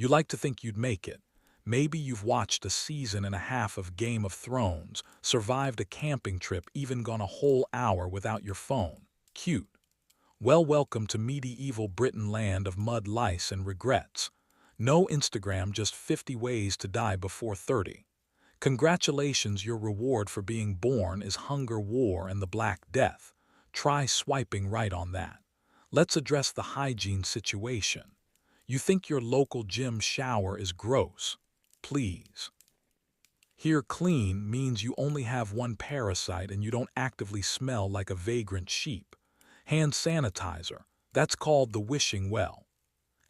You like to think you'd make it. Maybe you've watched a season and a half of Game of Thrones, survived a camping trip, even gone a whole hour without your phone. Cute. Well, welcome to medieval Britain, land of mud, lice, and regrets. No Instagram, just 50 ways to die before 30. Congratulations, your reward for being born is hunger, war, and the Black Death. Try swiping right on that. Let's address the hygiene situation. You think your local gym shower is gross? Please. Here, clean means you only have one parasite and you don't actively smell like a vagrant sheep. Hand sanitizer, that's called the wishing well.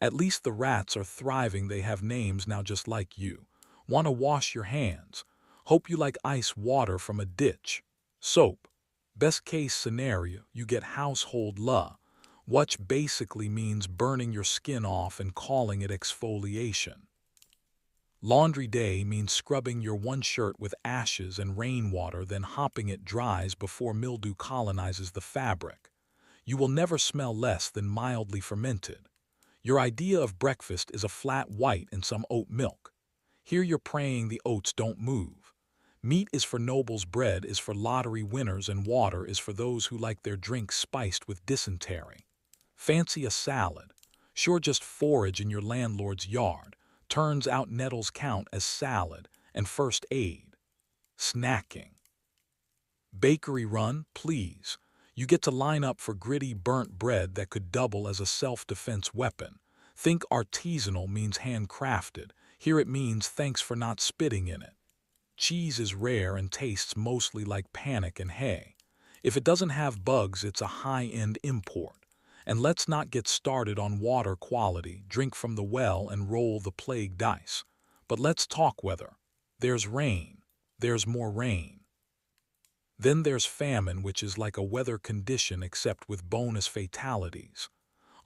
At least the rats are thriving, they have names now just like you. Want to wash your hands? Hope you like ice water from a ditch. Soap. Best case scenario, you get household la, which basically means burning your skin off and calling it exfoliation. Laundry day means scrubbing your one shirt with ashes and rainwater, then hopping it dries before mildew colonizes the fabric. You will never smell less than mildly fermented. Your idea of breakfast is a flat white and some oat milk. Here you're praying the oats don't move. Meat is for nobles, bread is for lottery winners, and water is for those who like their drinks spiced with dysentery. Fancy a salad? Sure, just forage in your landlord's yard. Turns out nettles count as salad and first aid. Snacking. Bakery run, please. You get to line up for gritty burnt bread that could double as a self-defense weapon. Think artisanal means handcrafted. Here it means thanks for not spitting in it. Cheese is rare and tastes mostly like panic and hay. If it doesn't have bugs, it's a high-end import. And let's not get started on water quality. Drink from the well and roll the plague dice. But let's talk weather. There's rain. There's more rain. Then there's famine, which is like a weather condition except with bonus fatalities.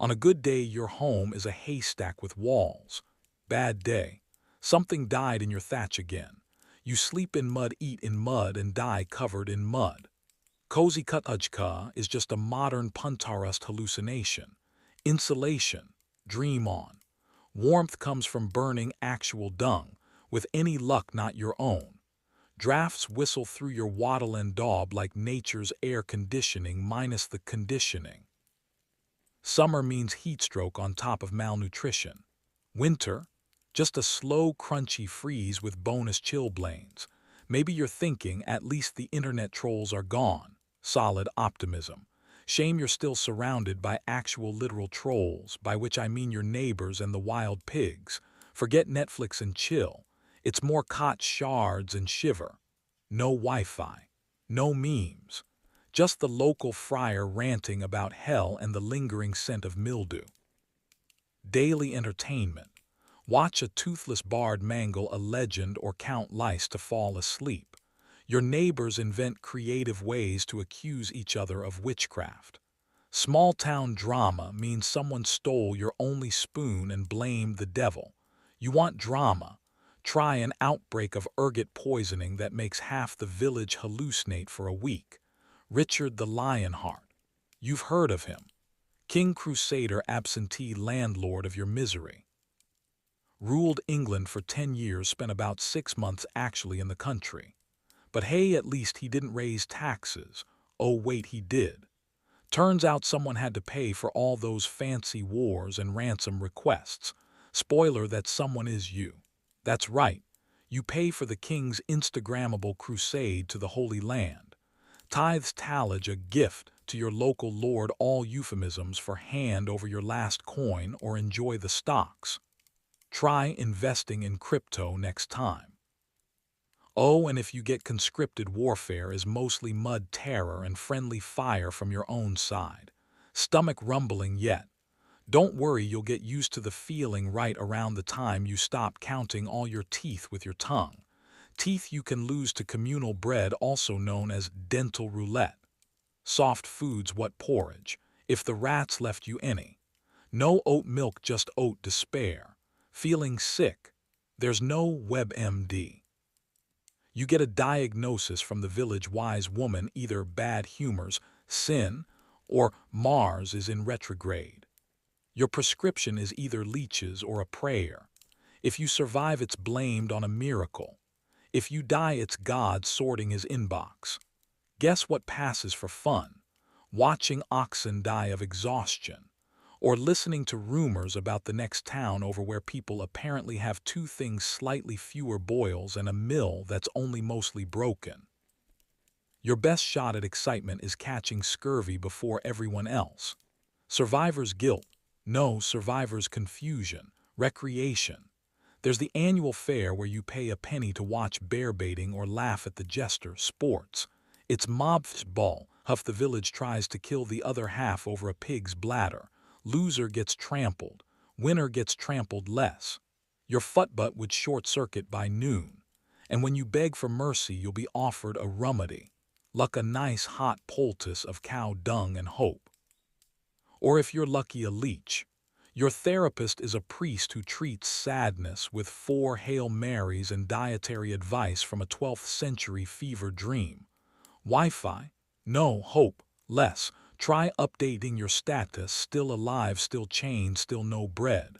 On a good day, your home is a haystack with walls. Bad day. Something died in your thatch again. You sleep in mud, eat in mud, and die covered in mud. Cozy Kutujka is just a modern puntarust hallucination. Insulation. Dream on. Warmth comes from burning actual dung, with any luck not your own. Drafts whistle through your wattle and daub like nature's air conditioning minus the conditioning. Summer means heat stroke on top of malnutrition. Winter, just a slow, crunchy freeze with bonus chilblains. Maybe you're thinking, at least the internet trolls are gone. Solid optimism. Shame you're still surrounded by actual literal trolls, by which I mean your neighbors and the wild pigs. Forget Netflix and chill. It's more cot shards and shiver. No Wi-Fi. No memes. Just the local friar ranting about hell and the lingering scent of mildew. Daily entertainment. Watch a toothless bard mangle a legend or count lice to fall asleep. Your neighbors invent creative ways to accuse each other of witchcraft. Small-town drama means someone stole your only spoon and blamed the devil. You want drama? Try an outbreak of ergot poisoning that makes half the village hallucinate for a week. Richard the Lionheart. You've heard of him. King Crusader, absentee landlord of your misery. Ruled England for 10 years, spent about 6 months actually in the country. But hey, at least he didn't raise taxes. Oh wait, he did. Turns out someone had to pay for all those fancy wars and ransom requests. Spoiler, that someone is you. That's right. You pay for the king's Instagrammable crusade to the Holy Land. Tithes, tallage, a gift to your local lord, all euphemisms for hand over your last coin or enjoy the stocks. Try investing in crypto next time. Oh, and if you get conscripted, warfare is mostly mud terror and friendly fire from your own side. Stomach rumbling yet. Don't worry, you'll get used to the feeling right around the time you stop counting all your teeth with your tongue. Teeth you can lose to communal bread, also known as dental roulette. Soft foods, what porridge, if the rats left you any. No oat milk, just oat despair. Feeling sick? There's no WebMD. You get a diagnosis from the village wise woman, either bad humors, sin, or Mars is in retrograde. Your prescription is either leeches or a prayer. If you survive, it's blamed on a miracle. If you die, it's God sorting his inbox. Guess what passes for fun? Watching oxen die of exhaustion, or listening to rumors about the next town over where people apparently have two things: slightly fewer boils and a mill that's only mostly broken. Your best shot at excitement is catching scurvy before everyone else. Survivor's guilt. No, survivor's confusion. Recreation. There's the annual fair where you pay a penny to watch bear baiting or laugh at the jester. Sports. It's mob-ball. Half the village tries to kill the other half over a pig's bladder. Loser gets trampled. Winner gets trampled less. Your footbutt would short-circuit by noon. And when you beg for mercy, you'll be offered a remedy, like a nice hot poultice of cow dung and hope. Or if you're lucky, a leech. Your therapist is a priest who treats sadness with 4 Hail Marys and dietary advice from a 12th century fever dream. Wi-Fi? No. Hope? Less. Try updating your status: still alive, still chained, still no bread.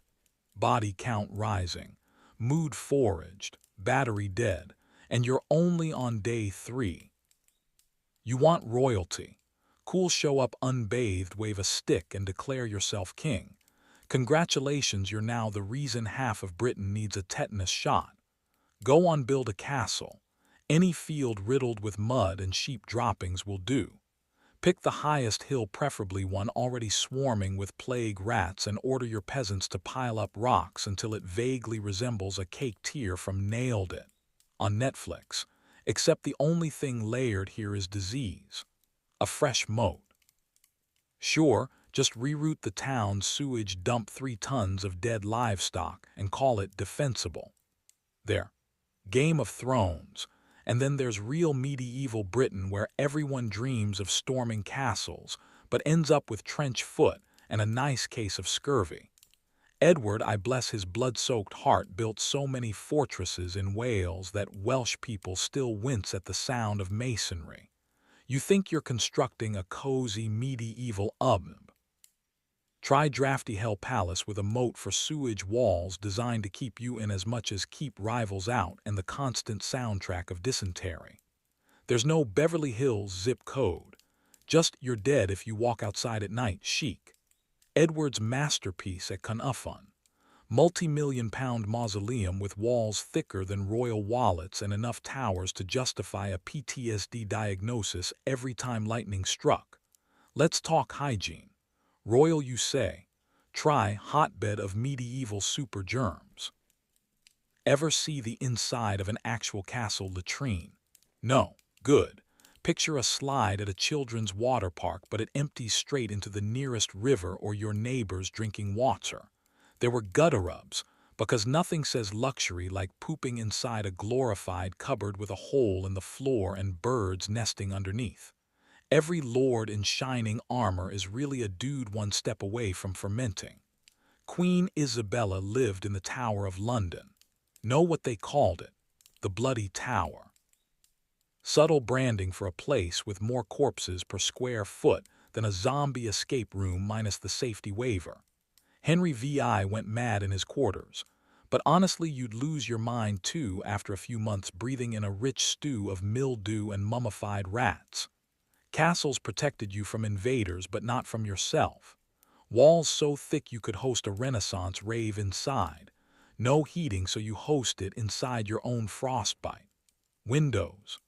Body count rising. Mood foraged. Battery dead. And you're only on day 3. You want royalty. Cool, show up unbathed, wave a stick, and declare yourself king. Congratulations, you're now the reason half of Britain needs a tetanus shot. Go on, build a castle. Any field riddled with mud and sheep droppings will do. Pick the highest hill, preferably one already swarming with plague rats, and order your peasants to pile up rocks until it vaguely resembles a cake tier from Nailed It on Netflix. Except the only thing layered here is disease. A fresh moat. Sure, just reroute the town's sewage, dump 3 tons of dead livestock, and call it defensible. There. Game of Thrones. And then there's real medieval Britain, where everyone dreams of storming castles, but ends up with trench foot and a nice case of scurvy. Edward, I bless his blood-soaked heart, built so many fortresses in Wales that Welsh people still wince at the sound of masonry. You think you're constructing a cozy medieval Try drafty Hell Palace with a moat for sewage walls designed to keep you in as much as keep rivals out, and the constant soundtrack of dysentery. There's no Beverly Hills zip code. Just you're dead if you walk outside at night chic. Edward's masterpiece at Cynufon. Multi-million-pound mausoleum with walls thicker than royal wallets and enough towers to justify a PTSD diagnosis every time lightning struck. Let's talk hygiene. Royal, you say? Try hotbed of medieval super germs. Ever see the inside of an actual castle latrine? No. Good. Picture a slide at a children's water park, but it empties straight into the nearest river or your neighbor's drinking water. There were gutter rubs, because nothing says luxury like pooping inside a glorified cupboard with a hole in the floor and birds nesting underneath. Every lord in shining armor is really a dude one step away from fermenting. Queen Isabella lived in the Tower of London. Know what they called it? The Bloody Tower. Subtle branding for a place with more corpses per square foot than a zombie escape room minus the safety waiver. Henry VI went mad in his quarters, but honestly you'd lose your mind too after a few months breathing in a rich stew of mildew and mummified rats. Castles protected you from invaders, but not from yourself. Walls so thick you could host a Renaissance rave inside. No heating, so you host it inside your own frostbite. Windows.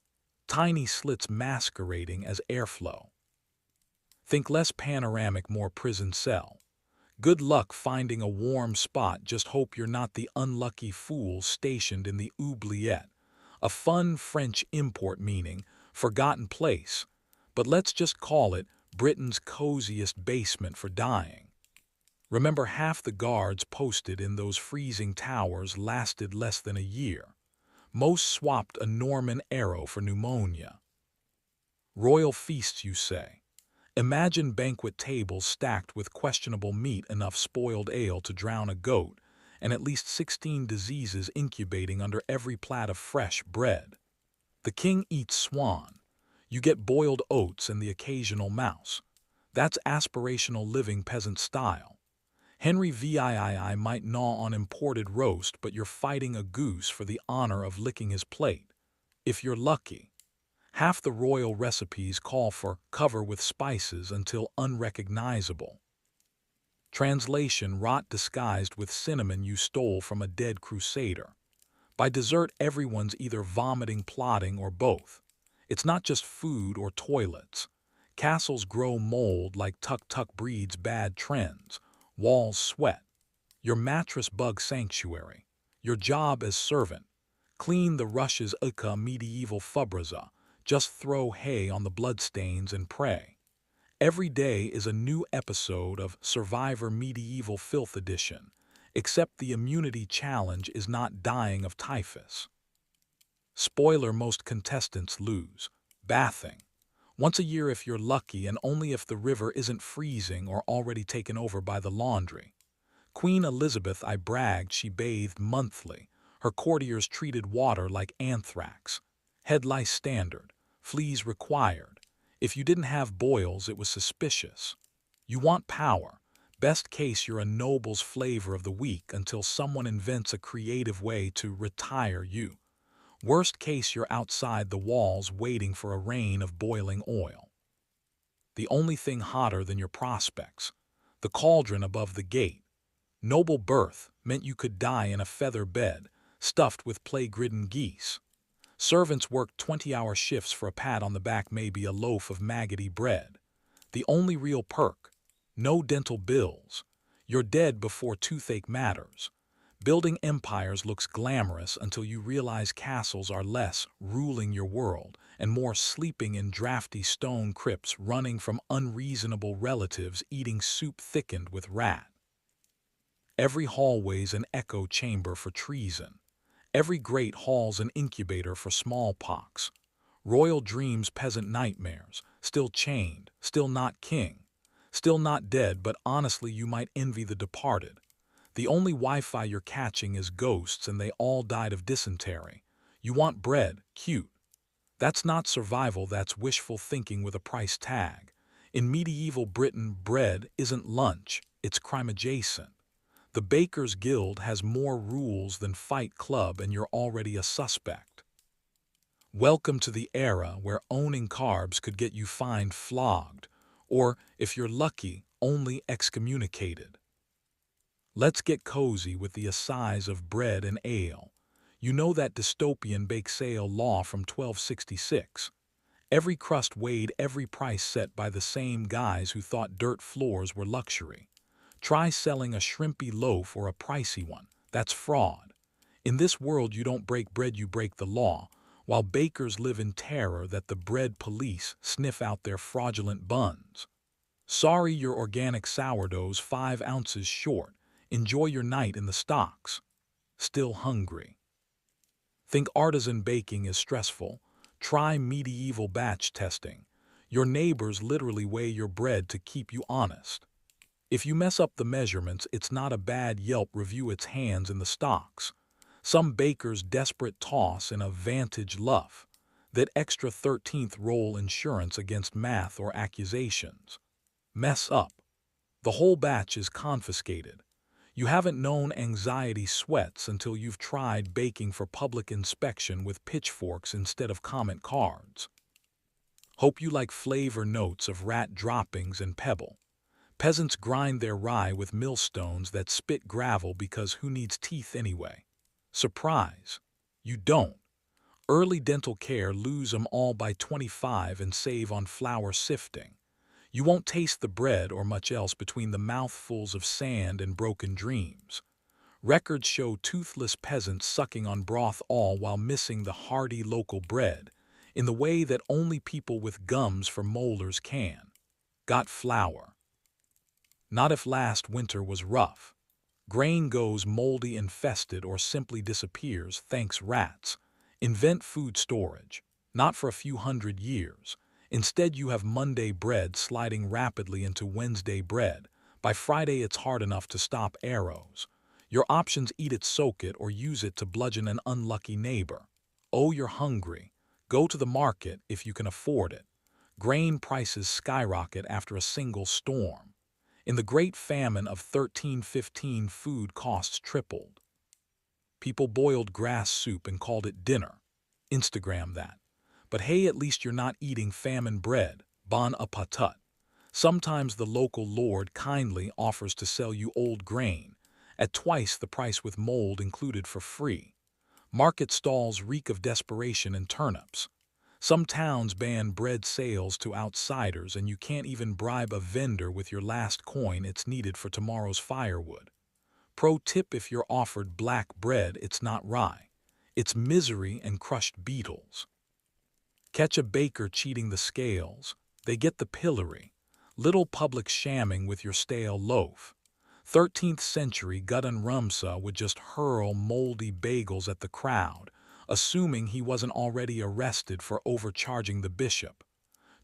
Tiny slits masquerading as airflow. Think less panoramic, more prison cell. Good luck finding a warm spot, just hope you're not the unlucky fool stationed in the oubliette, a fun French import meaning forgotten place, but let's just call it Britain's coziest basement for dying. Remember, half the guards posted in those freezing towers lasted less than a year. Most swapped a Norman arrow for pneumonia. Royal feasts, you say? Imagine banquet tables stacked with questionable meat, enough spoiled ale to drown a goat, and at least 16 diseases incubating under every plat of fresh bread. The king eats swan. You get boiled oats and the occasional mouse. That's aspirational living, peasant style. Henry VIII might gnaw on imported roast, but you're fighting a goose for the honor of licking his plate. If you're lucky. Half the royal recipes call for cover with spices until unrecognizable. Translation: rot disguised with cinnamon you stole from a dead crusader. By dessert, everyone's either vomiting, plotting, or both. It's not just food or toilets. Castles grow mold like tuk-tuk breeds bad trends. Walls sweat. Your mattress bug sanctuary. Your job as servant. Clean the rushes uka medieval fubraza. Just throw hay on the bloodstains and pray. Every day is a new episode of Survivor Medieval Filth Edition, except the immunity challenge is not dying of typhus. Spoiler: most contestants lose. Bathing. Once a year if you're lucky, and only if the river isn't freezing or already taken over by the laundry. Queen Elizabeth I bragged she bathed monthly. Her courtiers treated water like anthrax. Head lice standard. Fleas required. If you didn't have boils, it was suspicious. You want power. Best case, you're a noble's flavor of the week until someone invents a creative way to retire you. Worst case, you're outside the walls waiting for a rain of boiling oil. The only thing hotter than your prospects. The cauldron above the gate. Noble birth meant you could die in a feather bed, stuffed with plague-ridden geese. Servants worked 20-hour shifts for a pat on the back, maybe a loaf of maggoty bread. The only real perk: no dental bills. You're dead before toothache matters. Building empires looks glamorous until you realize castles are less ruling your world and more sleeping in drafty stone crypts, running from unreasonable relatives, eating soup thickened with rat. Every hallway's an echo chamber for treason. Every great hall's an incubator for smallpox. Royal dreams, peasant nightmares. Still chained, still not king. Still not dead, but honestly you might envy the departed. The only Wi-Fi you're catching is ghosts, and they all died of dysentery. You want bread, cute. That's not survival, that's wishful thinking with a price tag. In medieval Britain, bread isn't lunch, it's crime adjacent. The Baker's Guild has more rules than Fight Club, and you're already a suspect. Welcome to the era where owning carbs could get you fined, flogged, or, if you're lucky, only excommunicated. Let's get cozy with the assize of bread and ale. You know that dystopian bake sale law from 1266. Every crust weighed, every price set by the same guys who thought dirt floors were luxury. Try selling a shrimpy loaf or a pricey one. That's fraud. In this world, you don't break bread, you break the law, while bakers live in terror that the bread police sniff out their fraudulent buns. Sorry, your organic sourdough's 5 ounces short. Enjoy your night in the stocks. Still hungry? Think artisan baking is stressful? Try medieval batch testing. Your neighbors literally weigh your bread to keep you honest. If you mess up the measurements, it's not a bad Yelp review, it's hands in the stocks. Some bakers desperate toss in a vantage luff, that extra 13th roll insurance against math or accusations. Mess up. The whole batch is confiscated. You haven't known anxiety sweats until you've tried baking for public inspection with pitchforks instead of comment cards. Hope you like flavor notes of rat droppings and pebble. Peasants grind their rye with millstones that spit gravel because who needs teeth anyway? Surprise! You don't. Early dental care: lose 'em all by 25 and save on flour sifting. You won't taste the bread or much else between the mouthfuls of sand and broken dreams. Records show toothless peasants sucking on broth, all while missing the hearty local bread, in the way that only people with gums for molars can. Got flour? Not if last winter was rough. Grain goes moldy, infested, or simply disappears, thanks rats. Invent food storage. Not for a few hundred years. Instead, you have Monday bread sliding rapidly into Wednesday bread. By Friday, it's hard enough to stop arrows. Your options: eat it, soak it, or use it to bludgeon an unlucky neighbor. Oh, you're hungry? Go to the market if you can afford it. Grain prices skyrocket after a single storm. In the Great Famine of 1315, food costs tripled. People boiled grass soup and called it dinner. Instagram that. But hey, at least you're not eating famine bread. Bon appetit. Sometimes the local lord kindly offers to sell you old grain, at twice the price with mold included for free. Market stalls reek of desperation and turnips. Some towns ban bread sales to outsiders, and you can't even bribe a vendor with your last coin it's needed for tomorrow's firewood. Pro tip: if you're offered black bread, it's not rye. It's misery and crushed beetles. Catch a baker cheating the scales, they get the pillory. Little public shamming with your stale loaf. 13th century Gudun Rumsa would just hurl moldy bagels at the crowd, assuming he wasn't already arrested for overcharging the bishop.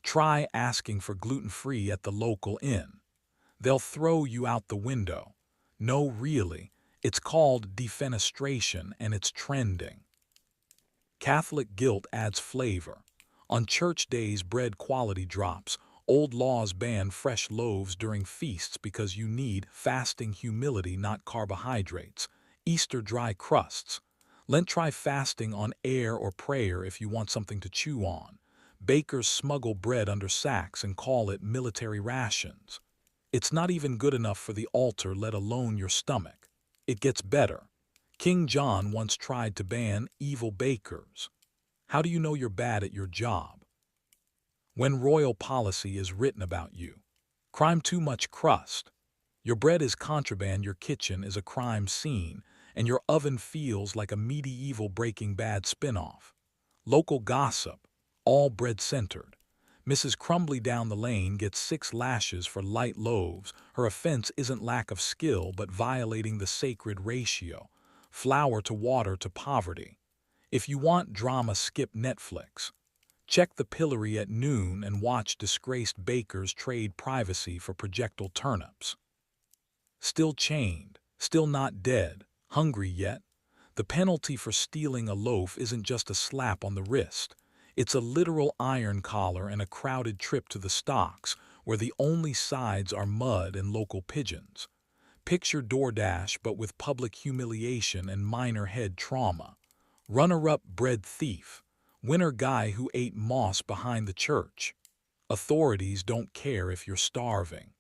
Try asking for gluten-free at the local inn. They'll throw you out the window. No, really, it's called defenestration and it's trending. Catholic guilt adds flavor. On church days, bread quality drops. Old laws ban fresh loaves during feasts because you need fasting humility, not carbohydrates. Easter dry crusts. Lent try fasting on air or prayer if you want something to chew on. Bakers smuggle bread under sacks and call it military rations. It's not even good enough for the altar, let alone your stomach. It gets better. King John once tried to ban evil bakers. How do you know you're bad at your job? When royal policy is written about you. Crime: too much crust. Your bread is contraband, your kitchen is a crime scene, and your oven feels like a medieval Breaking Bad spin-off. Local gossip, all bread-centered. Mrs. Crumbly down the lane gets 6 lashes for light loaves. Her offense isn't lack of skill, but violating the sacred ratio. Flour to water to poverty. If you want drama, skip Netflix. Check the pillory at noon and watch disgraced bakers trade privacy for projectile turnips. Still chained, still not dead, hungry yet? The penalty for stealing a loaf isn't just a slap on the wrist. It's a literal iron collar and a crowded trip to the stocks, where the only sides are mud and local pigeons. Picture DoorDash, but with public humiliation and minor head trauma. Runner-up: bread thief. Winner: guy who ate moss behind the church. Authorities don't care if you're starving.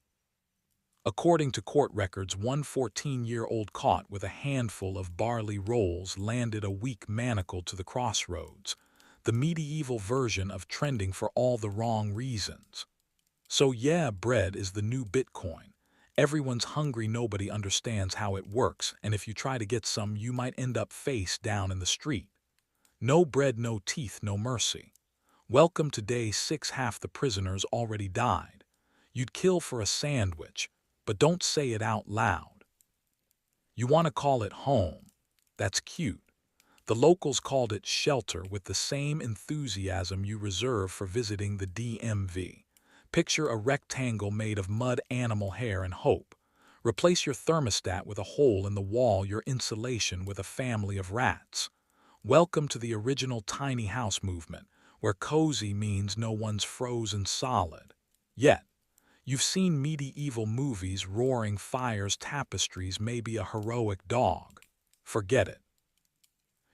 According to court records, one 14-year-old caught with a handful of barley rolls landed a weak manacle to the crossroads. The medieval version of trending for all the wrong reasons. So yeah, bread is the new Bitcoin. Everyone's hungry, nobody understands how it works, and if you try to get some, you might end up face down in the street. No bread, no teeth, no mercy. Welcome to day 6. Half the prisoners already died. You'd kill for a sandwich, but don't say it out loud. You want to call it home. That's cute. The locals called it shelter with the same enthusiasm you reserve for visiting the DMV. Picture a rectangle made of mud, animal hair, and hope. Replace your thermostat with a hole in the wall, your insulation with a family of rats. Welcome to the original tiny house movement, where cozy means no one's frozen solid. Yet, you've seen medieval movies, roaring fires, tapestries, maybe a heroic dog. Forget it.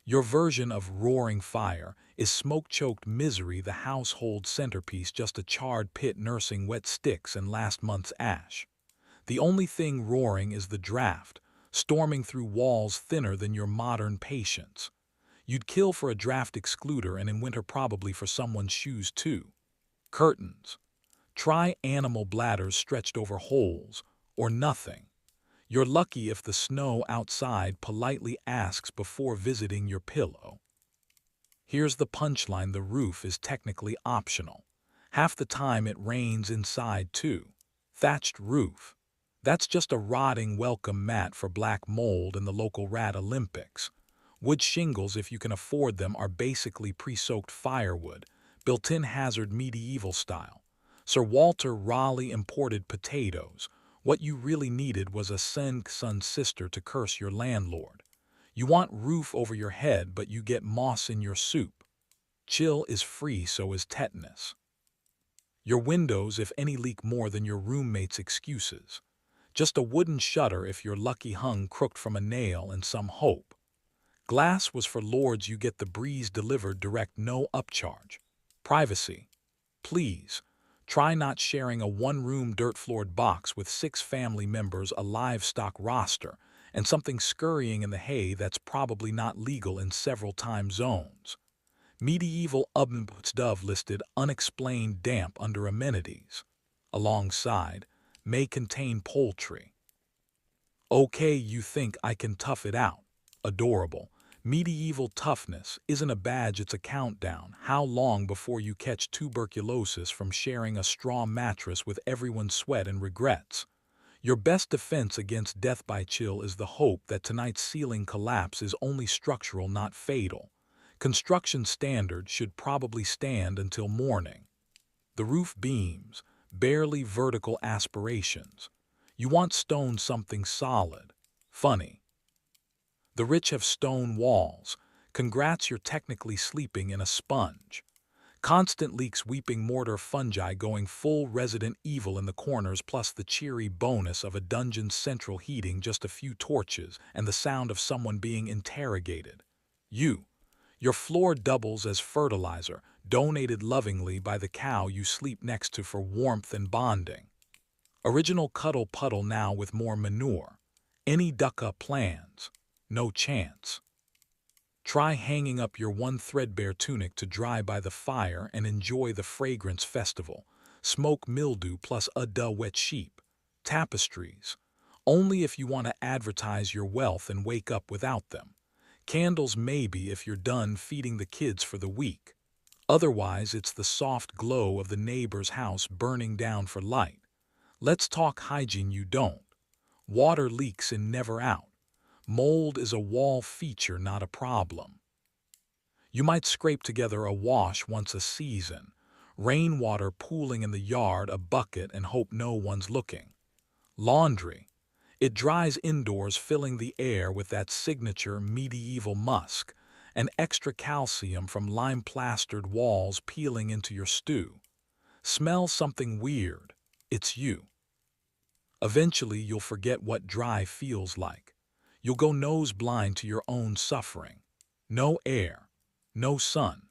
Your version of roaring fire is smoke-choked misery, the household centerpiece, just a charred pit nursing wet sticks and last month's ash. The only thing roaring is the draft, storming through walls thinner than your modern patience. You'd kill for a draft excluder, and in winter probably for someone's shoes too. Curtains. Try animal bladders stretched over holes, or nothing. You're lucky if the snow outside politely asks before visiting your pillow. Here's the punchline: the roof is technically optional. Half the time it rains inside too. Thatched roof. That's just a rotting welcome mat for black mold in the local rat Olympics. Wood shingles, if you can afford them, are basically pre-soaked firewood, built-in hazard medieval style. Sir Walter Raleigh imported potatoes. What you really needed was a son's sister to curse your landlord. You want roof over your head, but you get moss in your soup. Chill is free, so is tetanus. Your windows, if any, leak more than your roommate's excuses. Just a wooden shutter if you're lucky hung crooked from a nail and some hope. Glass was for lords, you get the breeze delivered direct, no upcharge. Privacy. Please, try not sharing a one-room dirt-floored box with 6 family members, a livestock roster, and something scurrying in the hay that's probably not legal in several time zones. Medieval dove listed unexplained damp under amenities. Alongside, may contain poultry. Okay, you think I can tough it out. Adorable. Medieval toughness isn't a badge, it's a countdown. How long before you catch tuberculosis from sharing a straw mattress with everyone's sweat and regrets? Your best defense against death by chill is the hope that tonight's ceiling collapse is only structural, not fatal. Construction standards should probably stand until morning. The roof beams, barely vertical aspirations. You want stone, something solid. Funny. The rich have stone walls. Congrats, you're technically sleeping in a sponge. Constant leaks, weeping mortar, fungi going full Resident Evil in the corners, plus the cheery bonus of a dungeon's central heating, just a few torches, and the sound of someone being interrogated. Your floor doubles as fertilizer, donated lovingly by the cow you sleep next to for warmth and bonding. Original cuddle puddle now with more manure. Any duck-up plans? No chance. Try hanging up your one threadbare tunic to dry by the fire and enjoy the fragrance festival. Smoke mildew plus a wet sheep. Tapestries. Only if you want to advertise your wealth and wake up without them. Candles maybe if you're done feeding the kids for the week. Otherwise, it's the soft glow of the neighbor's house burning down for light. Let's talk hygiene, you don't. Water leaks in, never out. Mold is a wall feature, not a problem. You might scrape together a wash once a season. Rainwater pooling in the yard, a bucket, and hope no one's looking. Laundry. It dries indoors, filling the air with that signature medieval musk, and extra calcium from lime-plastered walls peeling into your stew. Smell something weird. It's you. Eventually, you'll forget what dry feels like. You'll go nose blind to your own suffering. No air, no sun,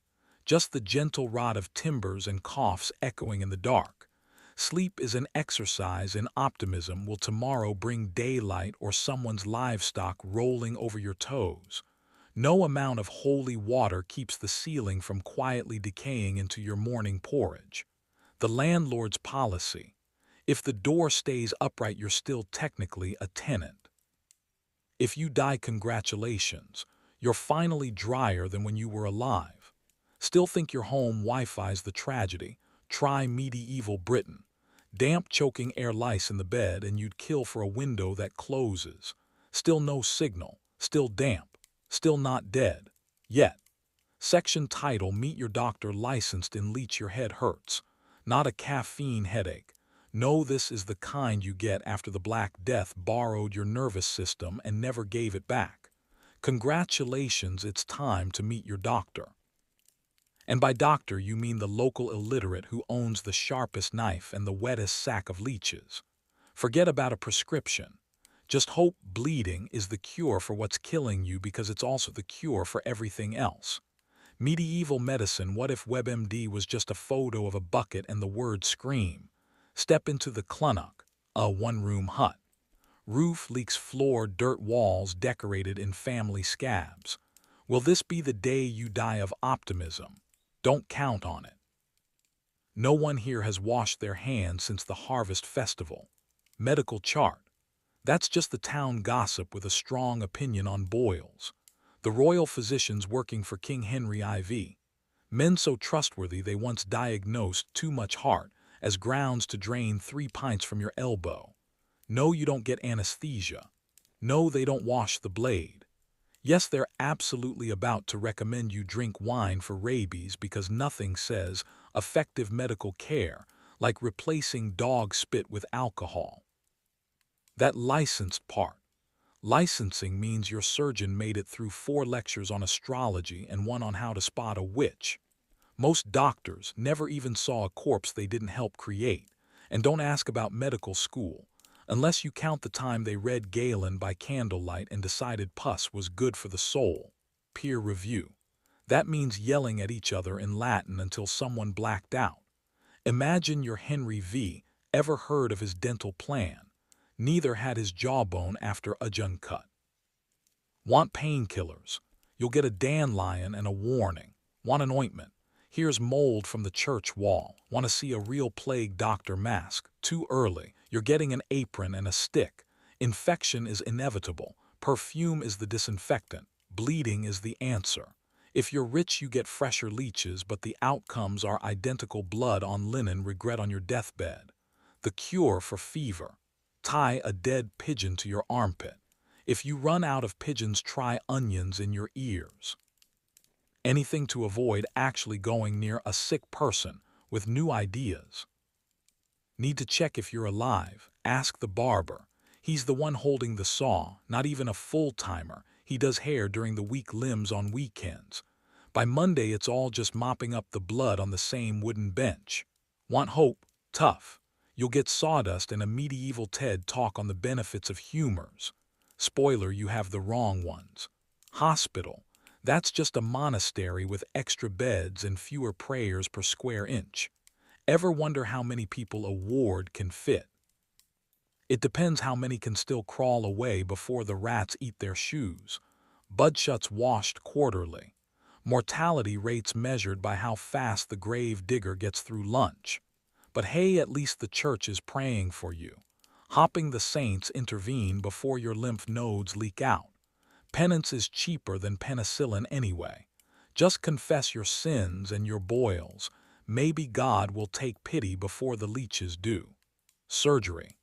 just the gentle rot of timbers and coughs echoing in the dark. Sleep is an exercise in optimism. Will tomorrow bring daylight or someone's livestock rolling over your toes? No amount of holy water keeps the ceiling from quietly decaying into your morning porridge. The landlord's policy. If the door stays upright, you're still technically a tenant. If you die, congratulations. You're finally drier than when you were alive. Still think your home Wi-Fi's the tragedy? Try medieval Britain. Damp, choking air, lice in the bed, and you'd kill for a window that closes. Still no signal. Still damp. Still not dead. Yet. Section title: Meet your doctor, licensed in leech. Your head hurts. Not a caffeine headache. No, this is the kind you get after the Black Death borrowed your nervous system and never gave it back. Congratulations, it's time to meet your doctor. And by doctor, you mean the local illiterate who owns the sharpest knife and the wettest sack of leeches. Forget about a prescription. Just hope bleeding is the cure for what's killing you, because it's also the cure for everything else. Medieval medicine. What if WebMD was just a photo of a bucket and the word scream? Step into the clunnock, a one-room hut. Roof leaks, floor, dirt walls decorated in family scabs. Will this be the day you die of optimism? Don't count on it. No one here has washed their hands since the harvest festival. Medical chart. That's just the town gossip with a strong opinion on boils. The royal physicians working for King Henry IV. Men so trustworthy they once diagnosed too much heart as grounds to drain 3 pints from your elbow. No, you don't get anesthesia. No, they don't wash the blade. Yes, they're absolutely about to recommend you drink wine for rabies, because nothing says effective medical care like replacing dog spit with alcohol. That licensed part. Licensing means your surgeon made it through 4 lectures on astrology and 1 on how to spot a witch. Most doctors never even saw a corpse they didn't help create. And don't ask about medical school. unless you count the time they read Galen by candlelight and decided pus was good for the soul. Peer review. That means yelling at each other in Latin until someone blacked out. Imagine your Henry V. Ever heard of his dental plan? Neither had his jawbone after a jun cut. Want painkillers? You'll get a dandelion and a warning. Want an ointment? Here's mold from the church wall. Want to see a real plague doctor mask? Too early. You're getting an apron and a stick. Infection is inevitable. Perfume is the disinfectant. Bleeding is the answer. If you're rich, you get fresher leeches, but the outcomes are identical blood on linen, regret on your deathbed. The cure for fever. Tie a dead pigeon to your armpit. If you run out of pigeons, try onions in your ears. Anything to avoid actually going near a sick person with new ideas. Need to check if you're alive? Ask the barber. He's the one holding the saw, not even a full-timer. He does hair during the weak limbs on weekends. By Monday, it's all just mopping up the blood on the same wooden bench. Want hope? Tough. You'll get sawdust and a medieval TED talk on the benefits of humors. Spoiler, you have the wrong ones. Hospital. That's just a monastery with extra beds and fewer prayers per square inch. Ever wonder how many people a ward can fit? It depends how many can still crawl away before the rats eat their shoes. Budshots washed quarterly. Mortality rates measured by how fast the grave digger gets through lunch. But hey, at least the church is praying for you. Hopping the saints intervene before your lymph nodes leak out. Penance is cheaper than penicillin anyway. Just confess your sins and your boils. Maybe God will take pity before the leeches do. Surgery.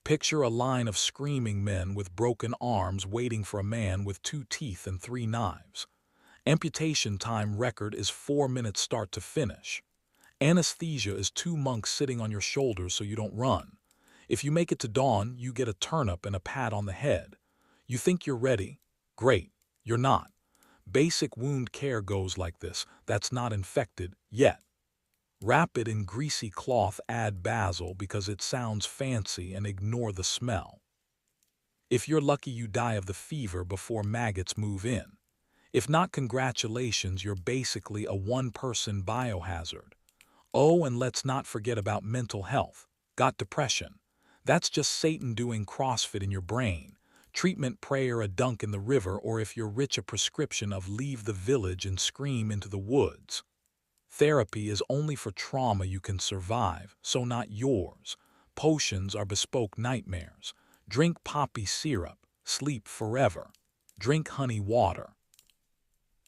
Picture a line of screaming men with broken arms waiting for a man with 2 teeth and 3 knives. Amputation time record is 4 minutes start to finish. Anesthesia is 2 monks sitting on your shoulders so you don't run. If you make it to dawn, you get a turnip and a pat on the head. You think you're ready? Great, you're not. Basic wound care goes like this. That's not infected yet. Wrap it in greasy cloth, add basil because it sounds fancy, and ignore the smell. If you're lucky, you die of the fever before maggots move in. If not, congratulations, you're basically a one-person biohazard. Oh, and let's not forget about mental health. Got depression? That's just Satan doing CrossFit in your brain. Treatment, prayer, a dunk in the river, or if you're rich, a prescription of leave the village and scream into the woods. Therapy is only for trauma you can survive, so not yours. Potions are bespoke nightmares. Drink poppy syrup, sleep forever. Drink honey water.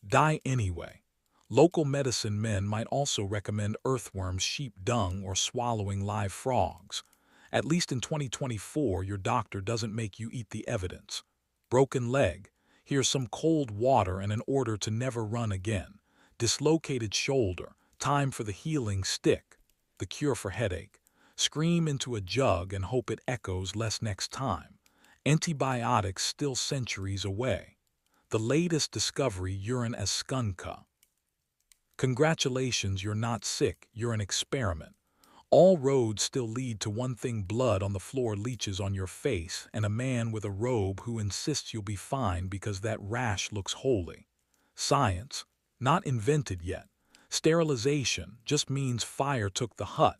Die anyway. Local medicine men might also recommend earthworms, sheep dung, or swallowing live frogs. At least in 2024, your doctor doesn't make you eat the evidence. Broken leg. Here's some cold water and an order to never run again. Dislocated shoulder. Time for the healing stick. The cure for headache. Scream into a jug and hope it echoes less next time. Antibiotics still centuries away. The latest discovery, urine as skunk. Congratulations, you're not sick, you're an experiment. All roads still lead to one thing: blood on the floor, leeches on your face, and a man with a robe who insists you'll be fine because that rash looks holy. Science, not invented yet. Sterilization just means fire took the hut.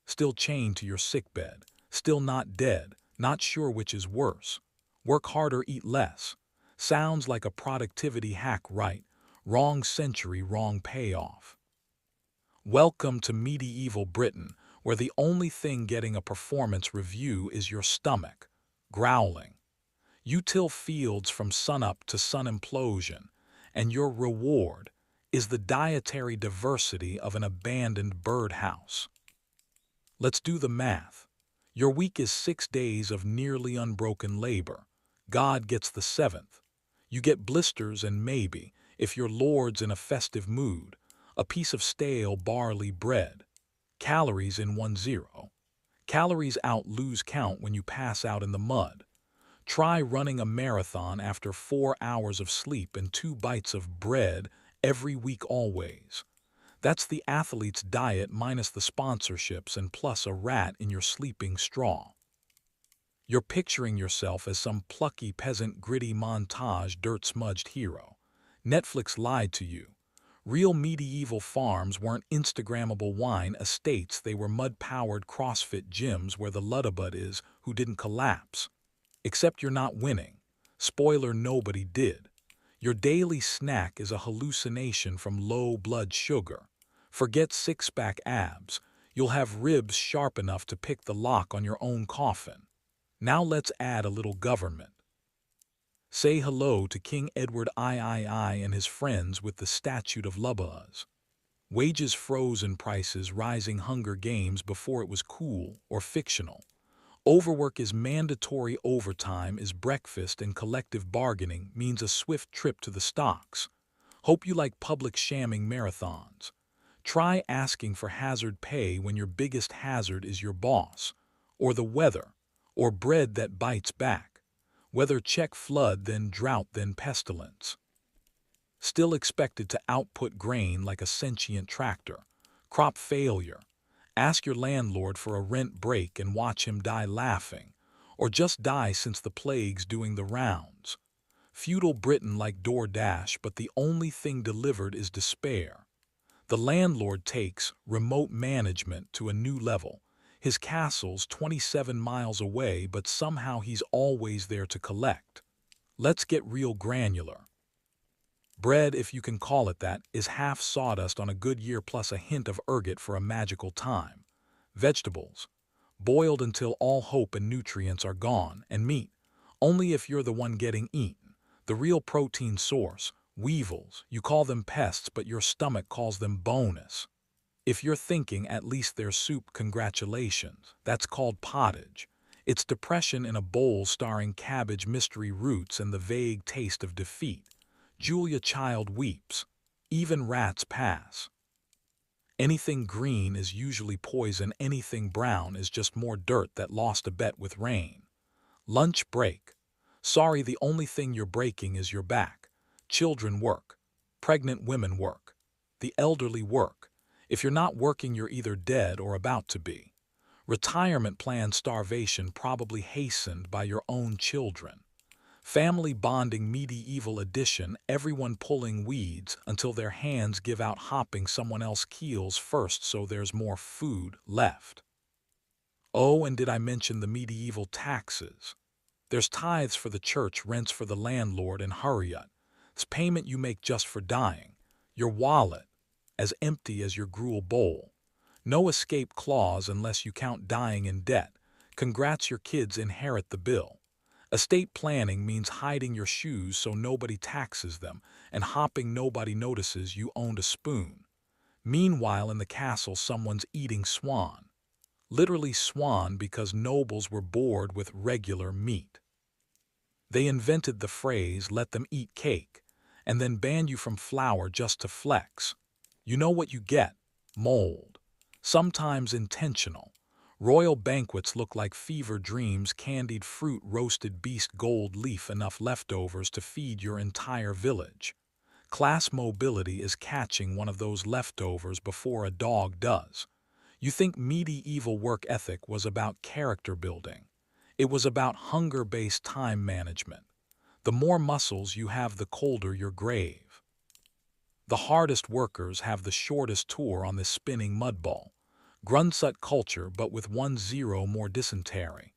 Still chained to your sickbed. Still not dead. Not sure which is worse. Work harder, eat less. Sounds like a productivity hack, right? Wrong century, wrong payoff. Welcome to medieval Britain, where the only thing getting a performance review is your stomach, growling. You till fields from sunup to sun implosion, and your reward is the dietary diversity of an abandoned birdhouse. Let's do the math. Your week is 6 days of nearly unbroken labor. God gets the 7th. You get blisters and maybe, if your lord's in a festive mood, a piece of stale barley bread. Calories in 10. Calories out, lose count when you pass out in the mud. Try running a marathon after 4 hours of sleep and 2 bites of bread every week always. That's the athlete's diet minus the sponsorships and plus a rat in your sleeping straw. You're picturing yourself as some plucky peasant gritty montage dirt-smudged hero. Netflix lied to you. Real medieval farms weren't Instagrammable wine estates, they were mud-powered CrossFit gyms where the Luddabud is who didn't collapse. Except you're not winning. Spoiler, nobody did. Your daily snack is a hallucination from low blood sugar. Forget six-pack abs. You'll have ribs sharp enough to pick the lock on your own coffin. Now let's add a little government. Say hello to King Edward III and his friends with the Statute of Lubbaz. Wages froze and prices rising, Hunger Games before it was cool or fictional. Overwork is mandatory, overtime is breakfast, and collective bargaining means a swift trip to the stocks. Hope you like public shamming marathons. Try asking for hazard pay when your biggest hazard is your boss, or the weather, or bread that bites back. Weather check: flood, then drought, then pestilence. Still expected to output grain like a sentient tractor. Crop failure. Ask your landlord for a rent break and watch him die laughing, or just die since the plague's doing the rounds. Feudal Britain like DoorDash, but the only thing delivered is despair. The landlord takes remote management to a new level. His castle's 27 miles away, but somehow he's always there to collect. Let's get real granular. Bread, if you can call it that, is half sawdust on a good year plus a hint of ergot for a magical time. Vegetables, boiled until all hope and nutrients are gone, and meat, only if you're the one getting eaten. The real protein source, weevils, you call them pests, but your stomach calls them bonus. If you're thinking at least there's soup, congratulations, that's called pottage. It's depression in a bowl starring cabbage, mystery roots, and the vague taste of defeat. Julia Child weeps. Even rats pass. Anything green is usually poison, anything brown is just more dirt that lost a bet with rain. Lunch break. Sorry, the only thing you're breaking is your back. Children work. Pregnant women work. The elderly work. If you're not working, you're either dead or about to be. Retirement plan starvation, probably hastened by your own children. Family bonding medieval edition, everyone pulling weeds until their hands give out, hopping someone else's keels first so there's more food left. Oh, and did I mention the medieval taxes? There's tithes for the church, rents for the landlord, and hurryut. It's payment you make just for dying. Your wallet, as empty as your gruel bowl. No escape clause unless you count dying in debt. Congrats, your kids inherit the bill. Estate planning means hiding your shoes so nobody taxes them, and hopping nobody notices you owned a spoon. Meanwhile, in the castle, someone's eating swan. Literally swan, because nobles were bored with regular meat. They invented the phrase, let them eat cake, and then banned you from flour just to flex. You know what you get? Mold. Sometimes intentional. Royal banquets look like fever dreams, candied fruit, roasted beast, gold leaf, enough leftovers to feed your entire village. Class mobility is catching one of those leftovers before a dog does. You think medieval work ethic was about character building. It was about hunger-based time management. The more muscles you have, the colder your grave. The hardest workers have the shortest tour on this spinning mudball. Grunsut culture, but with 1-0 more dysentery.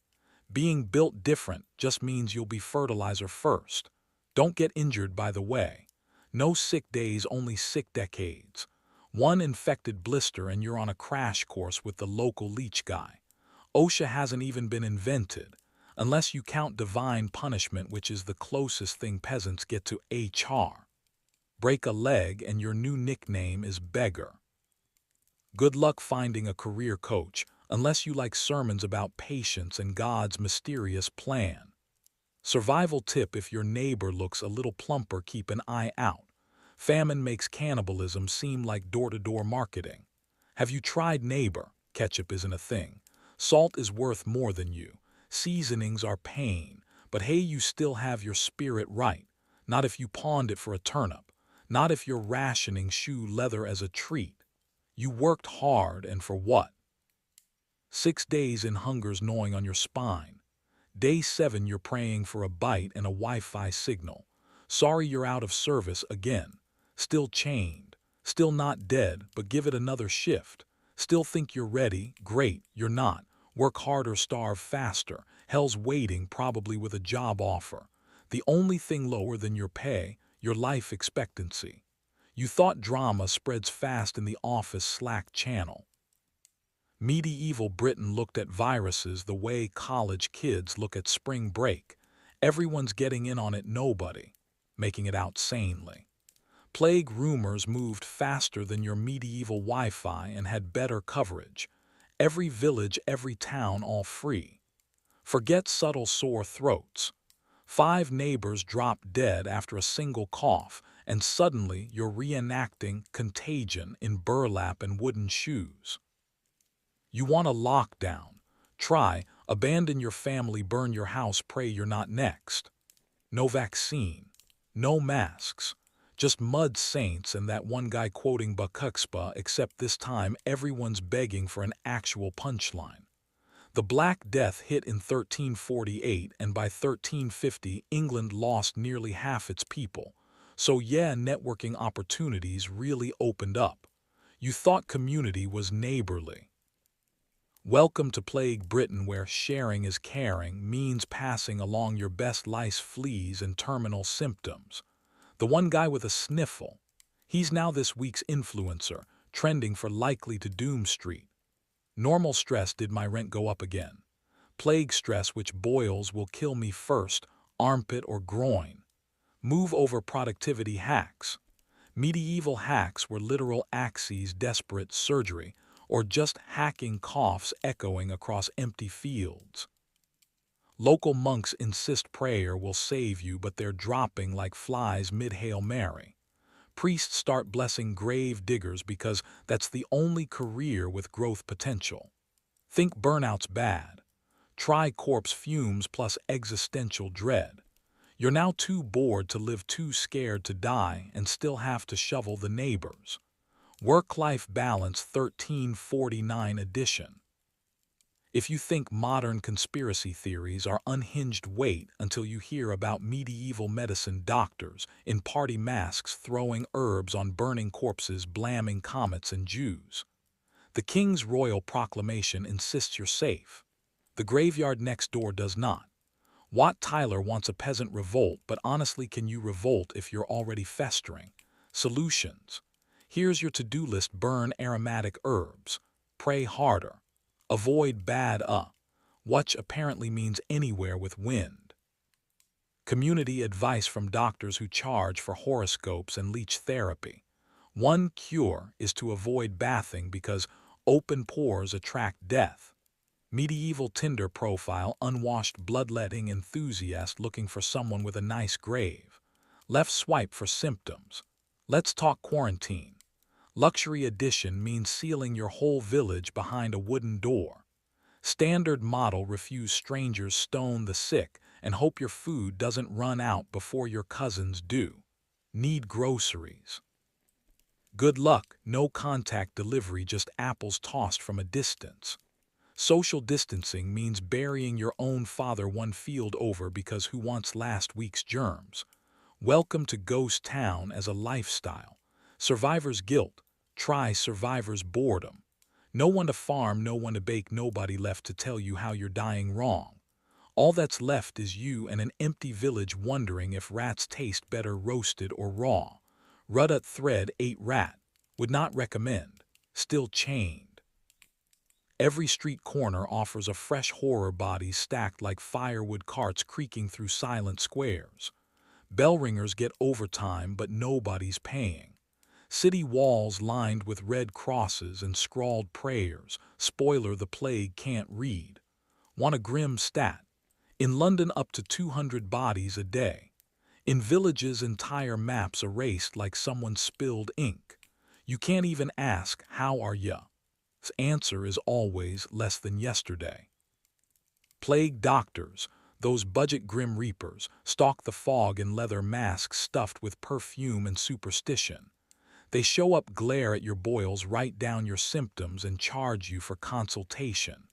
Being built different just means you'll be fertilizer first. Don't get injured by the way. No sick days, only sick decades. One infected blister and you're on a crash course with the local leech guy. OSHA hasn't even been invented, unless you count divine punishment, which is the closest thing peasants get to HR. Break a leg and your new nickname is beggar. Good luck finding a career coach, unless you like sermons about patience and God's mysterious plan. Survival tip: if your neighbor looks a little plumper, keep an eye out. Famine makes cannibalism seem like door-to-door marketing. Have you tried Neighbor? Ketchup isn't a thing. Salt is worth more than you. Seasonings are pain. But hey, you still have your spirit right. Not if you pawned it for a turnip. Not if you're rationing shoe leather as a treat. You worked hard, and for what? 6 days in hunger's gnawing on your spine. Day 7 you're praying for a bite and a Wi-Fi signal. Sorry you're out of service again. Still chained. Still not dead, but give it another shift. Still think you're ready? Great, you're not. Work harder, starve faster. Hell's waiting, probably with a job offer. The only thing lower than your pay, your life expectancy. You thought drama spreads fast in the office Slack channel. Medieval Britain looked at viruses the way college kids look at spring break. Everyone's getting in on it, nobody making it out sanely. Plague rumors moved faster than your medieval Wi-Fi and had better coverage. Every village, every town, all free. Forget subtle sore throats. 5 neighbors drop dead after a single cough, and suddenly you're reenacting contagion in burlap and wooden shoes. You want a lockdown. Try, abandon your family, burn your house, pray you're not next. No vaccine. No masks. Just mud saints and that one guy quoting Bakuxpa, except this time everyone's begging for an actual punchline. The Black Death hit in 1348, and by 1350 England lost nearly half its people. So yeah, networking opportunities really opened up. You thought community was neighborly. Welcome to Plague Britain, where sharing is caring means passing along your best lice, fleas, and terminal symptoms. The one guy with a sniffle. He's now this week's influencer, trending for likely to doom street. Normal stress, did my rent go up again? Plague stress, which boils will kill me first, armpit or groin? Move over productivity hacks. Medieval hacks were literal axes, desperate surgery, or just hacking coughs echoing across empty fields. Local monks insist prayer will save you, but they're dropping like flies mid-Hail Mary. Priests start blessing grave diggers because that's the only career with growth potential. Think burnout's bad. Try corpse fumes plus existential dread. You're now too bored to live, too scared to die, and still have to shovel the neighbors. Work-life balance 1349 edition. If you think modern conspiracy theories are unhinged, wait until you hear about medieval medicine doctors in party masks throwing herbs on burning corpses, blaming comets and Jews. The king's royal proclamation insists you're safe. The graveyard next door does not. Wat Tyler wants a peasant revolt, but honestly, can you revolt if you're already festering? Solutions. Here's your to-do list: burn aromatic herbs. Pray harder. Avoid bad watch apparently means anywhere with wind. Community advice from doctors who charge for horoscopes and leech therapy. One cure is to avoid bathing because open pores attract death. Medieval Tinder profile: unwashed bloodletting enthusiast looking for someone with a nice grave. Left swipe for symptoms. Let's talk quarantine. Luxury edition means sealing your whole village behind a wooden door. Standard model: refuse strangers, stone the sick, and hope your food doesn't run out before your cousins do. Need groceries. Good luck, no contact delivery, just apples tossed from a distance. Social distancing means burying your own father one field over because who wants last week's germs? Welcome to Ghost Town as a lifestyle. Survivor's guilt. Try survivor's boredom. No one to farm, no one to bake, nobody left to tell you how you're dying wrong. All that's left is you and an empty village wondering if rats taste better roasted or raw. Ruddat thread ate rat. Would not recommend. Still chained. Every street corner offers a fresh horror, bodies stacked like firewood carts creaking through silent squares. Bell ringers get overtime, but nobody's paying. City walls lined with red crosses and scrawled prayers. Spoiler: the plague can't read. Want a grim stat? In London, up to 200 bodies a day. In villages, entire maps erased like someone spilled ink. You can't even ask, "How are ya?" His answer is always less than yesterday. Plague doctors, those budget grim reapers, stalk the fog in leather masks stuffed with perfume and superstition. They show up, glare at your boils, write down your symptoms, and charge you for consultation.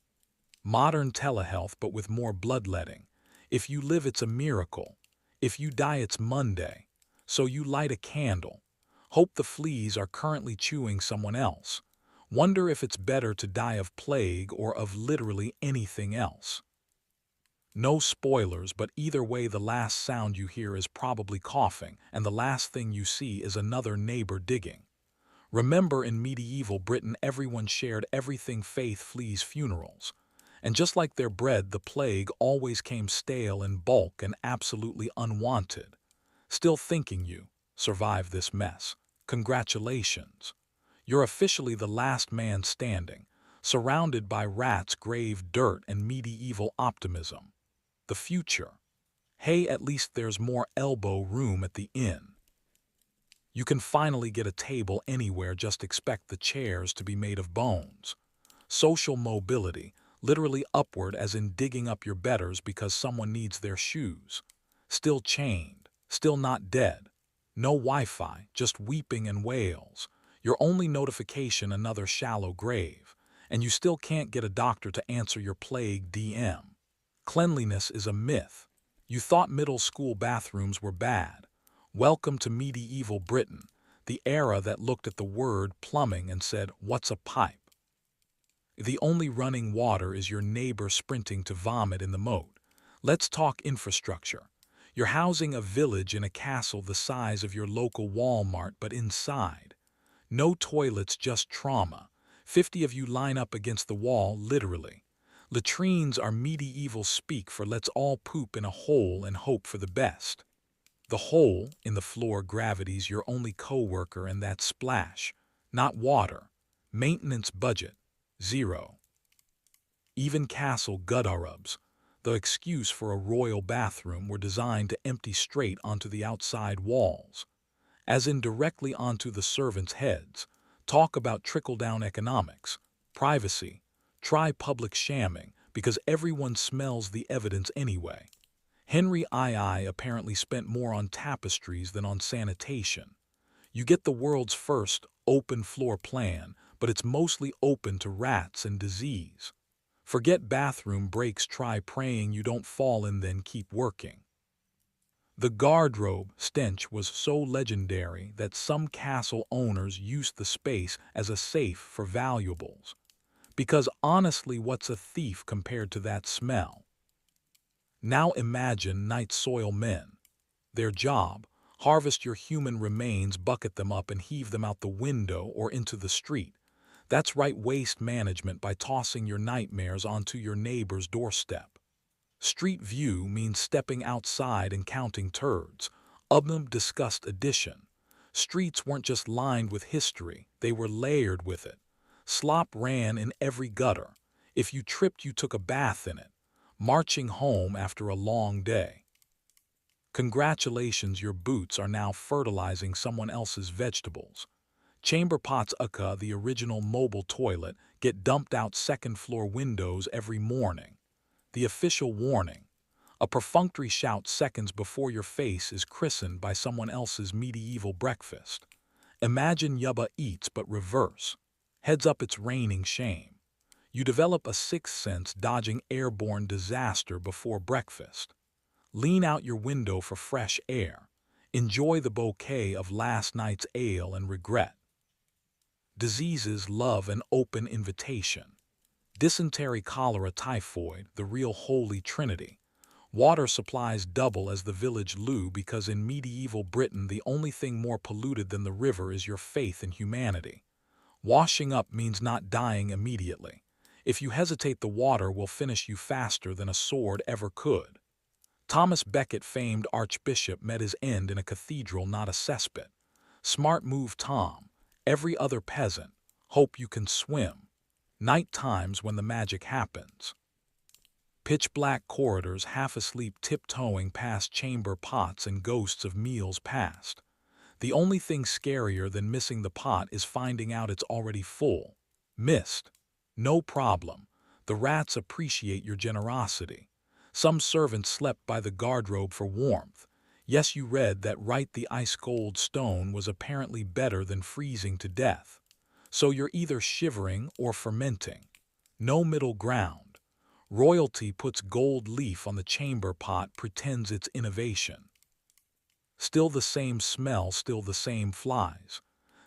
Modern telehealth, but with more bloodletting. If you live, it's a miracle. If you die, it's Monday. So you light a candle. Hope the fleas are currently chewing someone else. Wonder if it's better to die of plague or of literally anything else. No spoilers, but either way, the last sound you hear is probably coughing, and the last thing you see is another neighbor digging. Remember, in medieval Britain, everyone shared everything: faith, fleas, funerals. And just like their bread, the plague always came stale in bulk and absolutely unwanted. Still thinking you survived this mess. Congratulations. You're officially the last man standing, surrounded by rats, grave dirt, and medieval optimism. The future. Hey, at least there's more elbow room at the inn. You can finally get a table anywhere, just expect the chairs to be made of bones. Social mobility, literally upward, as in digging up your betters because someone needs their shoes. Still chained, still not dead. No Wi-Fi, just weeping and wails. Your only notification, another shallow grave. And you still can't get a doctor to answer your plague DM. Cleanliness is a myth. You thought middle school bathrooms were bad. Welcome to medieval Britain, the era that looked at the word plumbing and said, "What's a pipe?" The only running water is your neighbor sprinting to vomit in the moat. Let's talk infrastructure. You're housing a village in a castle the size of your local Walmart, but inside. No toilets, just trauma. 50 of you line up against the wall, literally. Latrines are medieval speak for let's all poop in a hole and hope for the best. The hole in the floor, gravity's your only co-worker, and that splash. Not water. Maintenance budget. Zero. Even castle gudarubs, the excuse for a royal bathroom, were designed to empty straight onto the outside walls, as in directly onto the servants' heads. Talk about trickle-down economics. Privacy. Try public shamming, because everyone smells the evidence anyway. Henry II apparently spent more on tapestries than on sanitation. You get the world's first open floor plan, but it's mostly open to rats and disease. Forget bathroom breaks, try praying you don't fall in, then keep working. The guardrobe stench was so legendary that some castle owners used the space as a safe for valuables. Because honestly, what's a thief compared to that smell? Now imagine night soil men. Their job: harvest your human remains, bucket them up, and heave them out the window or into the street. That's right, waste management, by tossing your nightmares onto your neighbor's doorstep. Street view means stepping outside and counting turds. Disgust edition. Streets weren't just lined with history, they were layered with it. Slop ran in every gutter. If you tripped, you took a bath in it. Marching home after a long day. Congratulations, your boots are now fertilizing someone else's vegetables. Chamber pots, aka the original mobile toilet, get dumped out second floor windows every morning. The official warning. A perfunctory shout seconds before your face is christened by someone else's medieval breakfast. Imagine Yubba Eats, but reverse. Heads up, it's raining shame. You develop a sixth sense, dodging airborne disaster before breakfast. Lean out your window for fresh air. Enjoy the bouquet of last night's ale and regret. Diseases love an open invitation. Dysentery, cholera, typhoid, the real holy trinity. Water supplies double as the village loo, because in medieval Britain the only thing more polluted than the river is your faith in humanity. Washing up means not dying immediately. If you hesitate, the water will finish you faster than a sword ever could. Thomas Becket, famed archbishop, met his end in a cathedral, not a cesspit. Smart move, Tom. Every other peasant. Hope you can swim. Night times when the magic happens. Pitch black corridors, half asleep, tiptoeing past chamber pots and ghosts of meals past. The only thing scarier than missing the pot is finding out it's already full. Missed. No problem. The rats appreciate your generosity. Some servants slept by the guardrobe for warmth. Yes, you read that right, the ice-cold stone was apparently better than freezing to death. So you're either shivering or fermenting. No middle ground. Royalty puts gold leaf on the chamber pot, pretends it's innovation. Still the same smell, still the same flies.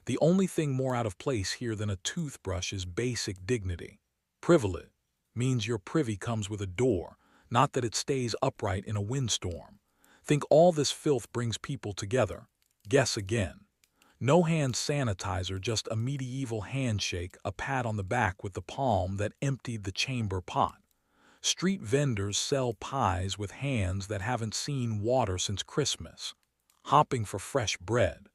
The only thing more out of place here than a toothbrush is basic dignity. Privilege means your privy comes with a door, not that it stays upright in a windstorm. Think all this filth brings people together. Guess again. No hand sanitizer, just a medieval handshake, a pat on the back with the palm that emptied the chamber pot. Street vendors sell pies with hands that haven't seen water since Christmas, hopping for fresh bread.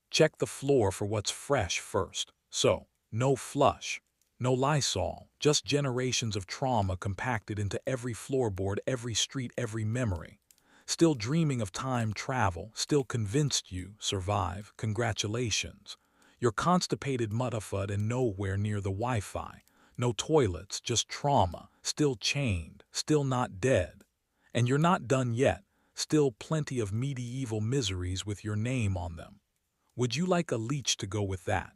Check the floor for what's fresh first. So, no flush, no Lysol, just generations of trauma compacted into every floorboard, every street, every memory. Still dreaming of time travel, still convinced you survive, congratulations. You're constipated mudafud and nowhere near the Wi-Fi. No toilets, just trauma, still chained, still not dead. And you're not done yet, still plenty of medieval miseries with your name on them. Would you like a leech to go with that?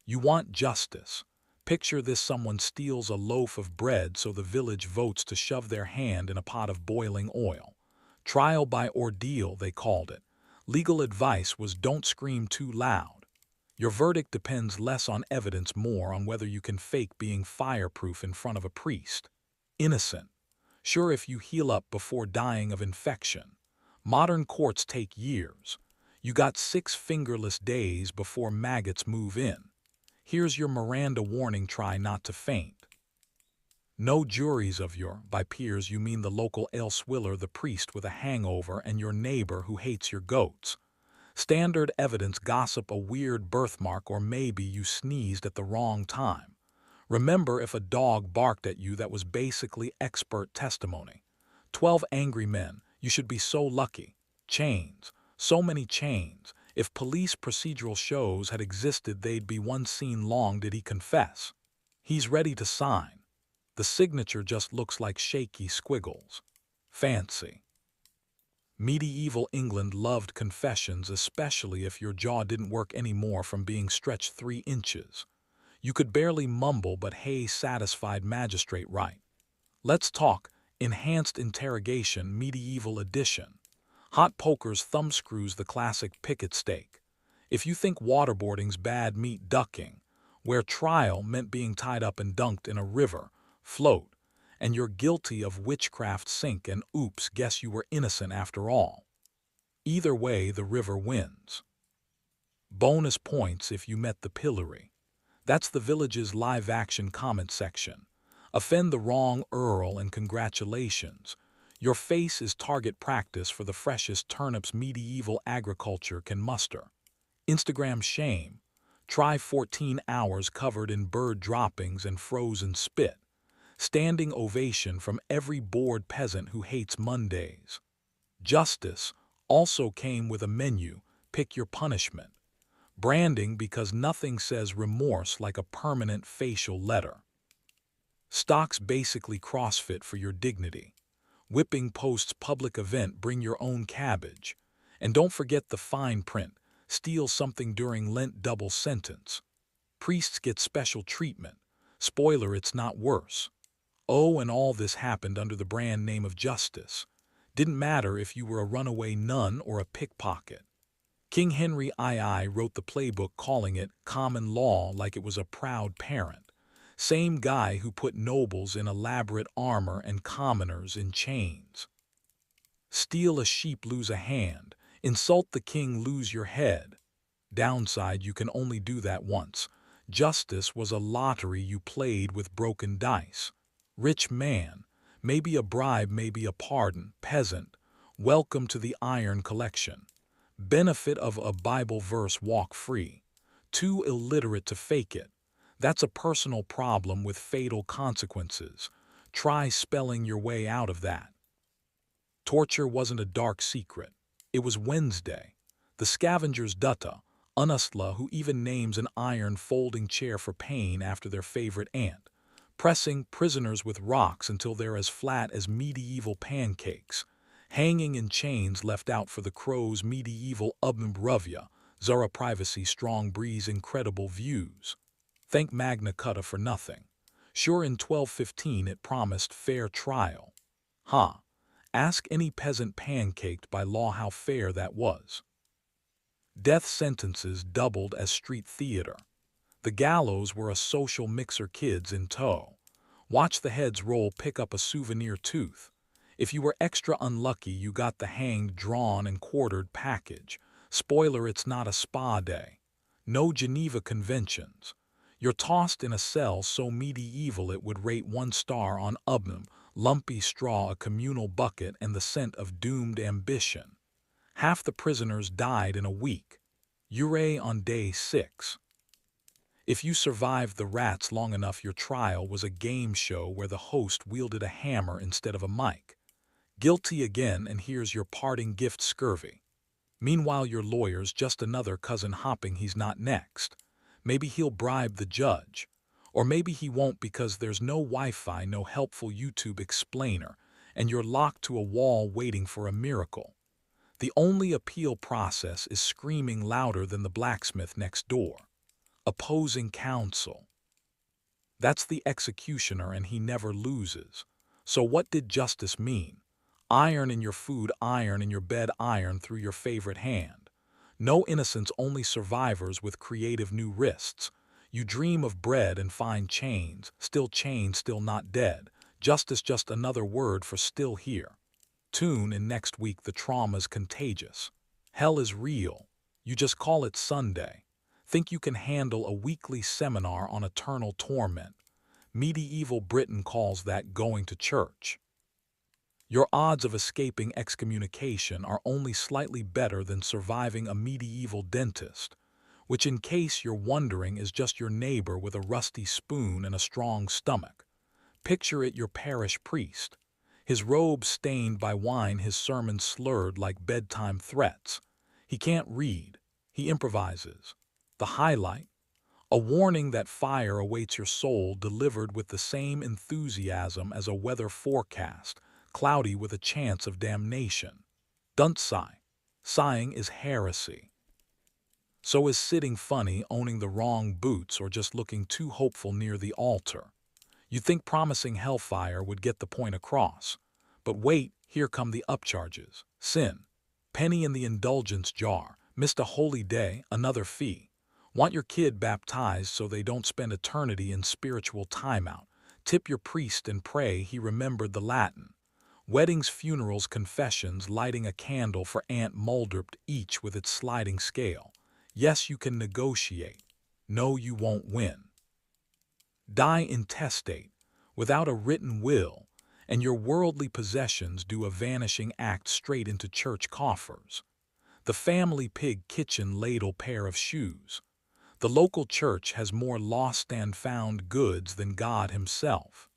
You want justice. Picture this: someone steals a loaf of bread so the village votes to shove their hand in a pot of boiling oil. Trial by ordeal, they called it. Legal advice was don't scream too loud. Your verdict depends less on evidence, more on whether you can fake being fireproof in front of a priest. Innocent. Sure, if you heal up before dying of infection. Modern courts take years. You got 6 fingerless days before maggots move in. Here's your Miranda warning: try not to faint. No juries of your, by peers you mean the local ale swiller, the priest with a hangover, and your neighbor who hates your goats. Standard evidence: gossip, a weird birthmark, or maybe you sneezed at the wrong time. Remember, if a dog barked at you, that was basically expert testimony. 12 angry men, you should be so lucky. Chains, so many chains. If police procedural shows had existed, they'd be one scene long. Did he confess? He's ready to sign. The signature just looks like shaky squiggles. Fancy. Medieval England loved confessions, especially if your jaw didn't work anymore from being stretched 3 inches. You could barely mumble, but hey, satisfied magistrate, right? Let's talk enhanced interrogation, medieval edition. Hot pokers, thumbscrews, the classic picket stake. If you think waterboarding's bad, meet ducking, where trial meant being tied up and dunked in a river, float, and you're guilty of witchcraft, sink, and oops, guess you were innocent after all. Either way, the river wins. Bonus points if you met the pillory. That's the village's live-action comment section. Offend the wrong earl and congratulations. Your face is target practice for the freshest turnips medieval agriculture can muster. Instagram shame. Try 14 hours covered in bird droppings and frozen spit. Standing ovation from every bored peasant who hates Mondays. Justice also came with a menu: pick your punishment. Branding, because nothing says remorse like a permanent facial letter. Stocks, basically CrossFit for your dignity. Whipping posts public event, bring your own cabbage. And don't forget the fine print: steal something during Lent, double sentence. Priests get special treatment. Spoiler, it's not worse. Oh, and all this happened under the brand name of justice. Didn't matter if you were a runaway nun or a pickpocket. King Henry II wrote the playbook calling it common law like it was a proud parent. Same guy who put nobles in elaborate armor and commoners in chains. Steal a sheep, lose a hand. Insult the king, lose your head. Downside, you can only do that once. Justice was a lottery you played with broken dice. Rich man, maybe a bribe, maybe a pardon. Peasant, welcome to the iron collection. Benefit of a Bible verse: walk free. Too illiterate to fake it. That's a personal problem with fatal consequences. Try spelling your way out of that. Torture wasn't a dark secret. It was Wednesday. The scavenger's dutta, Unustla, who even names an iron folding chair for pain after their favorite ant. Pressing prisoners with rocks until they're as flat as medieval pancakes. Hanging in chains left out for the crows, medieval Ubnbrovia, Zara privacy, strong breeze, incredible views. Thank Magna Carta for nothing. Sure, in 1215 it promised fair trial. Ha! Ask any peasant pancaked by law how fair that was. Death sentences doubled as street theater. The gallows were a social mixer, kids in tow. Watch the heads roll, pick up a souvenir tooth. If you were extra unlucky, you got the hanged, drawn, and quartered package. Spoiler, it's not a spa day. No Geneva Conventions. You're tossed in a cell so medieval it would rate 1 star on UBM, lumpy straw, a communal bucket, and the scent of doomed ambition. Half the prisoners died in a week. Ure on day 6. If you survived the rats long enough, your trial was a game show where the host wielded a hammer instead of a mic. Guilty again, and here's your parting gift: scurvy. Meanwhile, your lawyer's just another cousin hopping. He's not next. Maybe he'll bribe the judge. Or maybe he won't, because there's no Wi-Fi, no helpful YouTube explainer, and you're locked to a wall waiting for a miracle. The only appeal process is screaming louder than the blacksmith next door. Opposing counsel. That's the executioner, and he never loses. So what did justice mean? Iron in your food, iron in your bed, iron through your favorite hand. No innocence, only survivors with creative new wrists. You dream of bread and find chains, still not dead. Justice, just another word for still here. Tune in next week. The trauma's contagious. Hell is real. You just call it Sunday. Think you can handle a weekly seminar on eternal torment? Medieval Britain calls that going to church. Your odds of escaping excommunication are only slightly better than surviving a medieval dentist, which, in case you're wondering, is just your neighbor with a rusty spoon and a strong stomach. Picture it: your parish priest. His robe stained by wine, his sermons slurred like bedtime threats. He can't read. He improvises. The highlight: a warning that fire awaits your soul, delivered with the same enthusiasm as a weather forecast, cloudy with a chance of damnation. Don't sigh. Sighing is heresy. So is sitting funny, owning the wrong boots, or just looking too hopeful near the altar. You'd think promising hellfire would get the point across. But wait, here come the upcharges. Sin. Penny in the indulgence jar. Missed a holy day, another fee. Want your kid baptized so they don't spend eternity in spiritual timeout. Tip your priest and pray he remembered the Latin. Weddings, funerals, confessions, lighting a candle for Aunt Mulderpt, each with its sliding scale. Yes, you can negotiate. No, you won't win. Die intestate, without a written will, and your worldly possessions do a vanishing act straight into church coffers. The family pig, kitchen ladle, pair of shoes. The local church has more lost and found goods than God himself.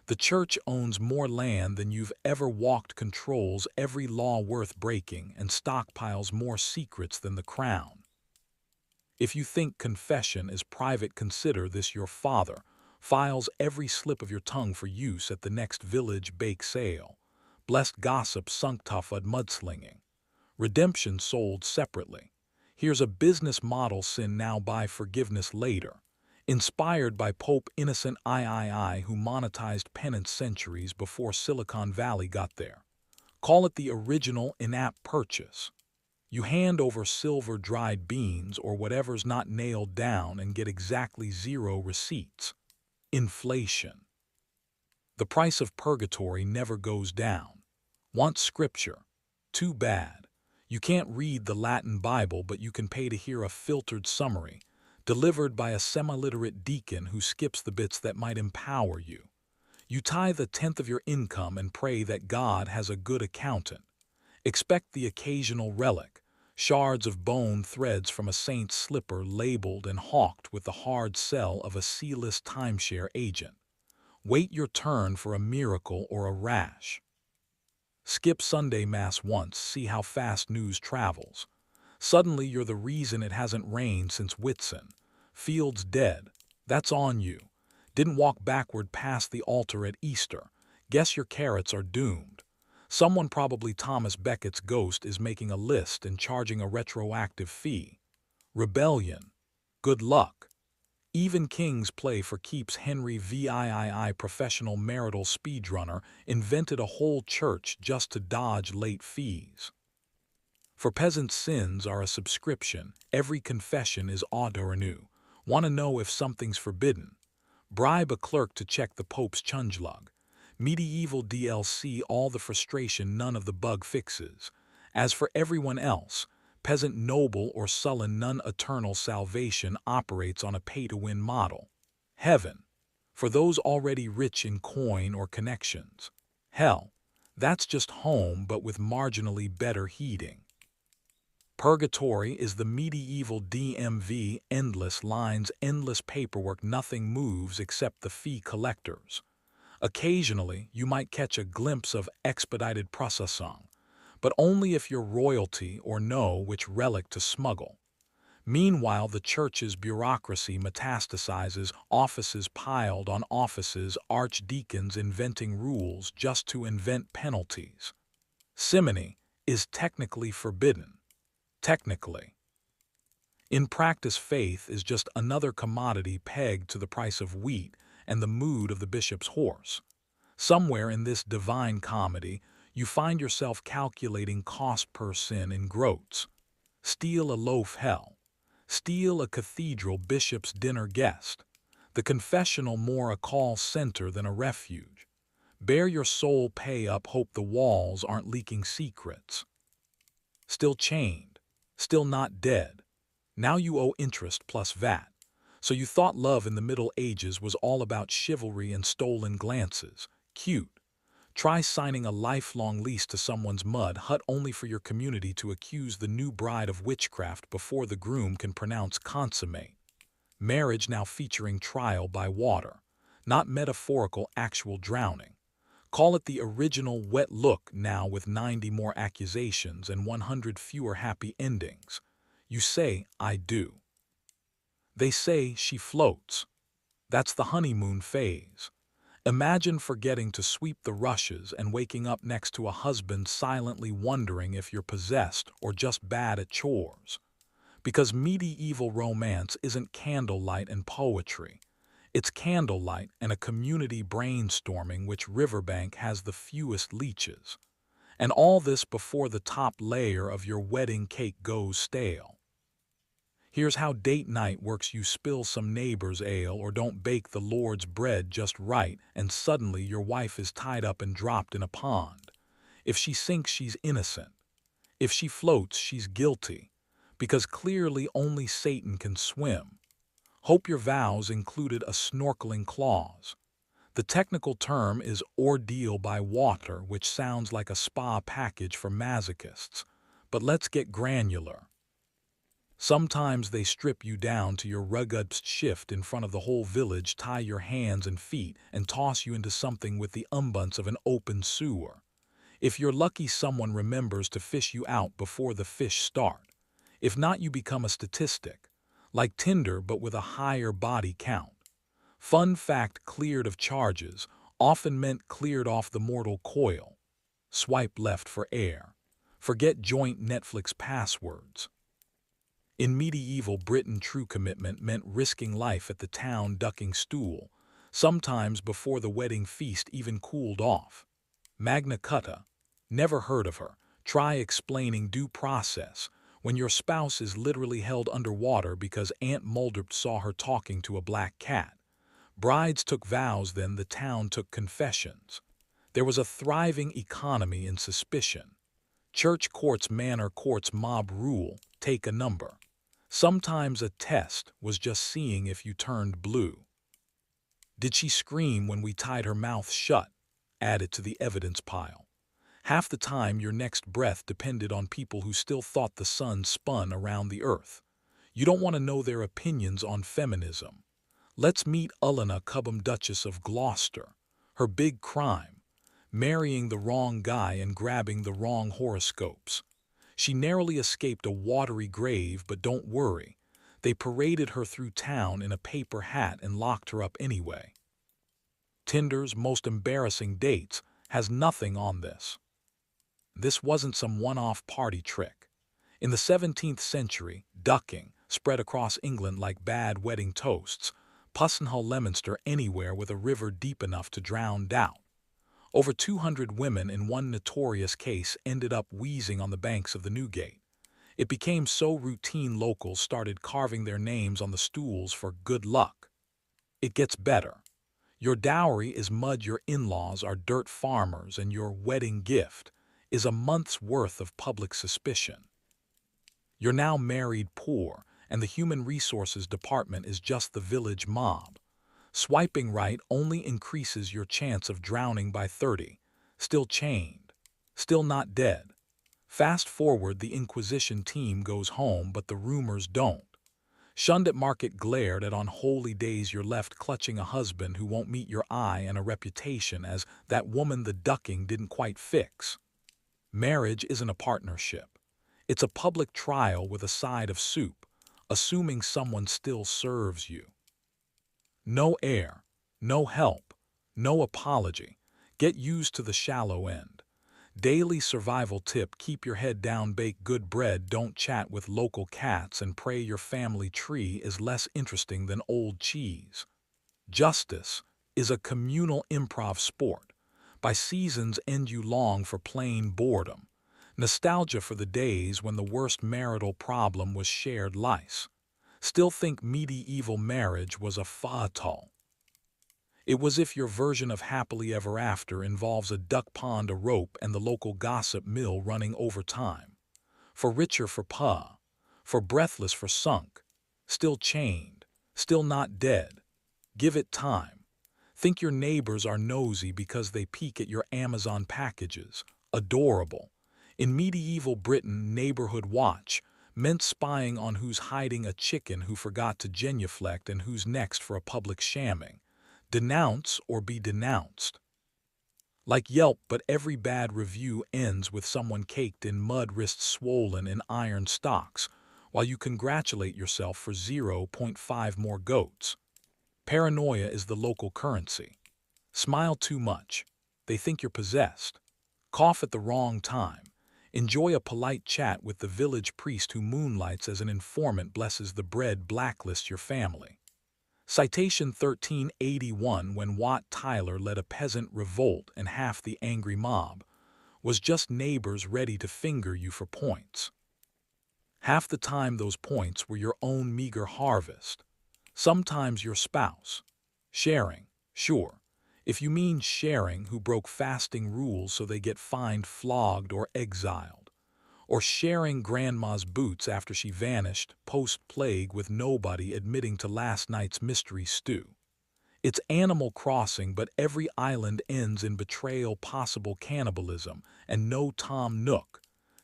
The church owns more land than you've ever walked, controls every law worth breaking, and stockpiles more secrets than the crown. If you think confession is private, consider this: your father files every slip of your tongue for use at the next village bake sale. Blessed gossip, sunk tuffud, mudslinging. Redemption sold separately. Here's a business model: sin now, buy forgiveness later. Inspired by Pope Innocent III, who monetized penance centuries before Silicon Valley got there. Call it the original in-app purchase. You hand over silver dried beans or whatever's not nailed down and get exactly 0 receipts. Inflation. The price of purgatory never goes down. Want scripture? Too bad. You can't read the Latin Bible, but you can pay to hear a filtered summary, delivered by a semi-literate deacon who skips the bits that might empower you. You tithe 1/10 of your income and pray that God has a good accountant. Expect the occasional relic, shards of bone, threads from a saint's slipper, labeled and hawked with the hard sell of a C-list timeshare agent. Wait your turn for a miracle or a rash. Skip Sunday Mass once, see how fast news travels. Suddenly you're the reason it hasn't rained since Whitsun. Fields dead. That's on you. Didn't walk backward past the altar at Easter. Guess your carrots are doomed. Someone, probably Thomas Beckett's ghost, is making a list and charging a retroactive fee. Rebellion. Good luck. Even kings play for keeps. Henry VIII, professional marital speedrunner, invented a whole church just to dodge late fees. For peasants, sins are a subscription. Every confession is auto-renew. Want to know if something's forbidden? Bribe a clerk to check the Pope's chunglug. Medieval DLC, all the frustration, none of the bug fixes. As for everyone else, peasant, noble or sullen, none. Eternal salvation operates on a pay-to-win model. Heaven, for those already rich in coin or connections. Hell, that's just home but with marginally better heating. Purgatory is the medieval DMV, endless lines, endless paperwork, nothing moves except the fee collectors. Occasionally, you might catch a glimpse of expedited processing, but only if you're royalty or know which relic to smuggle. Meanwhile, the church's bureaucracy metastasizes, offices piled on offices, archdeacons inventing rules just to invent penalties. Simony is technically forbidden. Technically. In practice, faith is just another commodity pegged to the price of wheat and the mood of the bishop's horse. Somewhere in this divine comedy, you find yourself calculating cost per sin in groats. Steal a loaf, hell. Steal a cathedral, bishop's dinner guest. The confessional, more a call center than a refuge. Bare your soul, pay up, hope the walls aren't leaking secrets. Still chained. Still not dead. Now you owe interest plus VAT. So you thought love in the Middle Ages was all about chivalry and stolen glances. Cute. Try signing a lifelong lease to someone's mud hut only for your community to accuse the new bride of witchcraft before the groom can pronounce consummate. Marriage now featuring trial by water. Not metaphorical, actual drowning. Call it the original wet look now with 90 more accusations and 100 fewer happy endings. You say, I do. They say she floats. That's the honeymoon phase. Imagine forgetting to sweep the rushes and waking up next to a husband silently wondering if you're possessed or just bad at chores. Because medieval romance isn't candlelight and poetry. It's candlelight and a community brainstorming which riverbank has the fewest leeches. And all this before the top layer of your wedding cake goes stale. Here's how date night works. You spill some neighbor's ale or don't bake the Lord's bread just right, and suddenly your wife is tied up and dropped in a pond. If she sinks, she's innocent. If she floats, she's guilty. Because clearly only Satan can swim. Hope your vows included a snorkeling clause. The technical term is ordeal by water, which sounds like a spa package for masochists. But let's get granular. Sometimes they strip you down to your ruggedest shift in front of the whole village, tie your hands and feet, and toss you into something with the umbunts of an open sewer. If you're lucky, someone remembers to fish you out before the fish start. If not, you become a statistic. Like Tinder, but with a higher body count. Fun fact, cleared of charges often meant cleared off the mortal coil. Swipe left for air. Forget joint Netflix passwords. In medieval Britain, true commitment meant risking life at the town ducking stool, sometimes before the wedding feast even cooled off. Magna Carta. Never heard of her. Try explaining due process when your spouse is literally held underwater because Aunt Mulder saw her talking to a black cat. Brides took vows, then the town took confessions. There was a thriving economy in suspicion. Church courts, manor courts, mob rule, take a number. Sometimes a test was just seeing if you turned blue. Did she scream when we tied her mouth shut? Added to the evidence pile. Half the time, your next breath depended on people who still thought the sun spun around the earth. You don't want to know their opinions on feminism. Let's meet Ullina Cobham, Duchess of Gloucester. Her big crime: marrying the wrong guy and grabbing the wrong horoscopes. She narrowly escaped a watery grave, but don't worry. They paraded her through town in a paper hat and locked her up anyway. Tinder's most embarrassing dates has nothing on this. This wasn't some one-off party trick. In the 17th century, ducking spread across England like bad wedding toasts, Pussenhull Leominster anywhere with a river deep enough to drown doubt. Over 200 women in one notorious case ended up wheezing on the banks of the Newgate. It became so routine locals started carving their names on the stools for good luck. It gets better. Your dowry is mud, your in-laws are dirt farmers, and your wedding gift is a month's worth of public suspicion. You're now married poor, and the human resources department is just the village mob. Swiping right only increases your chance of drowning by 30, still chained, still not dead. Fast forward, the Inquisition team goes home, but the rumors don't. Shunned at market, glared at on holy days, you're left clutching a husband who won't meet your eye and a reputation as that woman the ducking didn't quite fix. Marriage isn't a partnership. It's a public trial with a side of soup, assuming someone still serves you. No heir, no help, no apology. Get used to the shallow end. Daily survival tip: keep your head down, bake good bread, don't chat with local cats, and pray your family tree is less interesting than old cheese. Justice is a communal improv sport. By season's end you long for plain boredom. Nostalgia for the days when the worst marital problem was shared lice. Still think medieval marriage was a fatal. It was if your version of happily ever after involves a duck pond, a rope, and the local gossip mill running overtime. For richer for pa, for breathless for sunk, still chained, still not dead. Give it time. Think your neighbors are nosy because they peek at your Amazon packages. Adorable. In medieval Britain, neighborhood watch meant spying on who's hiding a chicken who forgot to genuflect and who's next for a public shamming. Denounce or be denounced. Like Yelp, but every bad review ends with someone caked in mud, wrists swollen in iron stocks, while you congratulate yourself for 0.5 more goats. Paranoia is the local currency. Smile too much. They think you're possessed. Cough at the wrong time. Enjoy a polite chat with the village priest who moonlights as an informant, blesses the bread, blacklist your family. Citation 1381: when Wat Tyler led a peasant revolt and half the angry mob was just neighbors ready to finger you for points. Half the time those points were your own meager harvest. Sometimes your spouse. Sharing, sure. If you mean sharing who broke fasting rules so they get fined, flogged, or exiled. Or sharing grandma's boots after she vanished post-plague with nobody admitting to last night's mystery stew. It's Animal Crossing, but every island ends in betrayal, possible cannibalism, and no Tom Nook.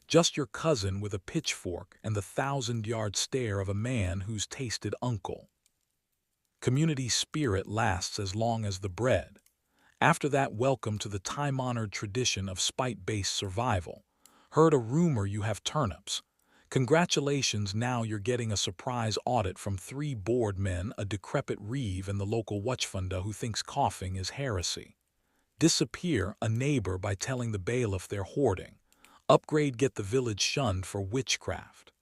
Just your cousin with a pitchfork and the 1,000-yard stare of a man who's tasted uncle. Community spirit lasts as long as the bread. After that, welcome to the time-honored tradition of spite-based survival. Heard a rumor you have turnips. Congratulations, now you're getting a surprise audit from 3 bored men, a decrepit reeve, and the local watchfunda who thinks coughing is heresy. Disappear a neighbor by telling the bailiff they're hoarding. Upgrade, get the village shunned for witchcraft.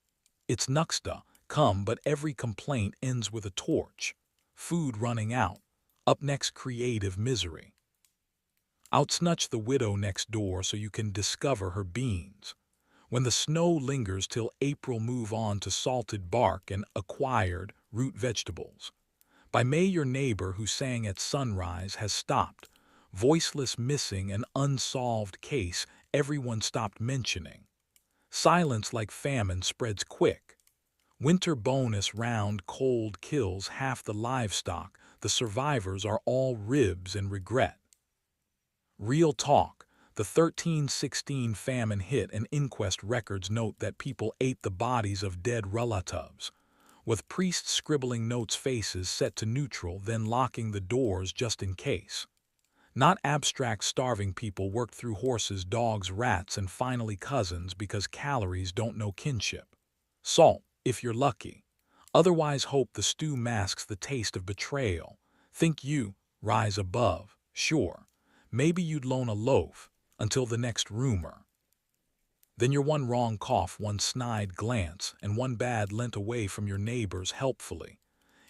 It's Nuxta, come, but every complaint ends with a torch. Food running out. Up next, creative misery. Outsnatch the widow next door so you can discover her beans. When the snow lingers till April, move on to salted bark and acquired root vegetables. By May, your neighbor who sang at sunrise has stopped. Voiceless, missing, an unsolved case everyone stopped mentioning. Silence like famine spreads quick. Winter bonus round, cold kills half the livestock. The survivors are all ribs and regret. Real talk, the 1316 famine hit and inquest records note that people ate the bodies of dead relatives, with priests scribbling notes, faces set to neutral, then locking the doors just in case. Not abstract, starving people worked through horses, dogs, rats, and finally cousins because calories don't know kinship. Salt, if you're lucky. Otherwise, hope the stew masks the taste of betrayal. Think you rise above, sure. Maybe you'd loan a loaf until the next rumor. Then you're one wrong cough, one snide glance, and one bad lent away from your neighbors helpfully.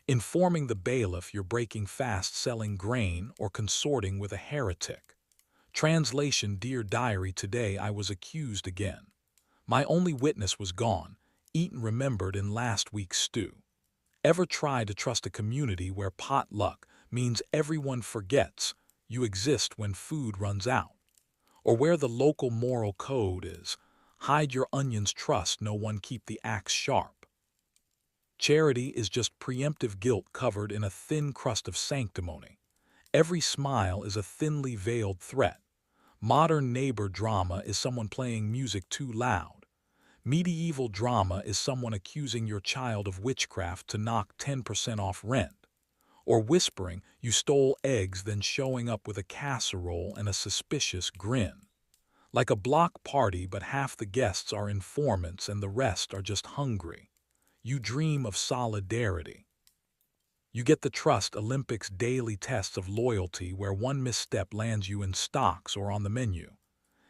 Informing the bailiff you're breaking fast selling grain or consorting with a heretic. Translation: Dear Diary, today I was accused again. My only witness was gone, eaten remembered in last week's stew. Ever try to trust a community where potluck means everyone forgets you exist when food runs out? Or where the local moral code is, hide your onions, trust no one, keep the axe sharp? Charity is just preemptive guilt covered in a thin crust of sanctimony. Every smile is a thinly veiled threat. Modern neighbor drama is someone playing music too loud. Medieval drama is someone accusing your child of witchcraft to knock 10% off rent. Or whispering you stole eggs, then showing up with a casserole and a suspicious grin. Like a block party, but half the guests are informants and the rest are just hungry. You dream of solidarity. You get the Trust Olympics daily tests of loyalty where one misstep lands you in stocks or on the menu.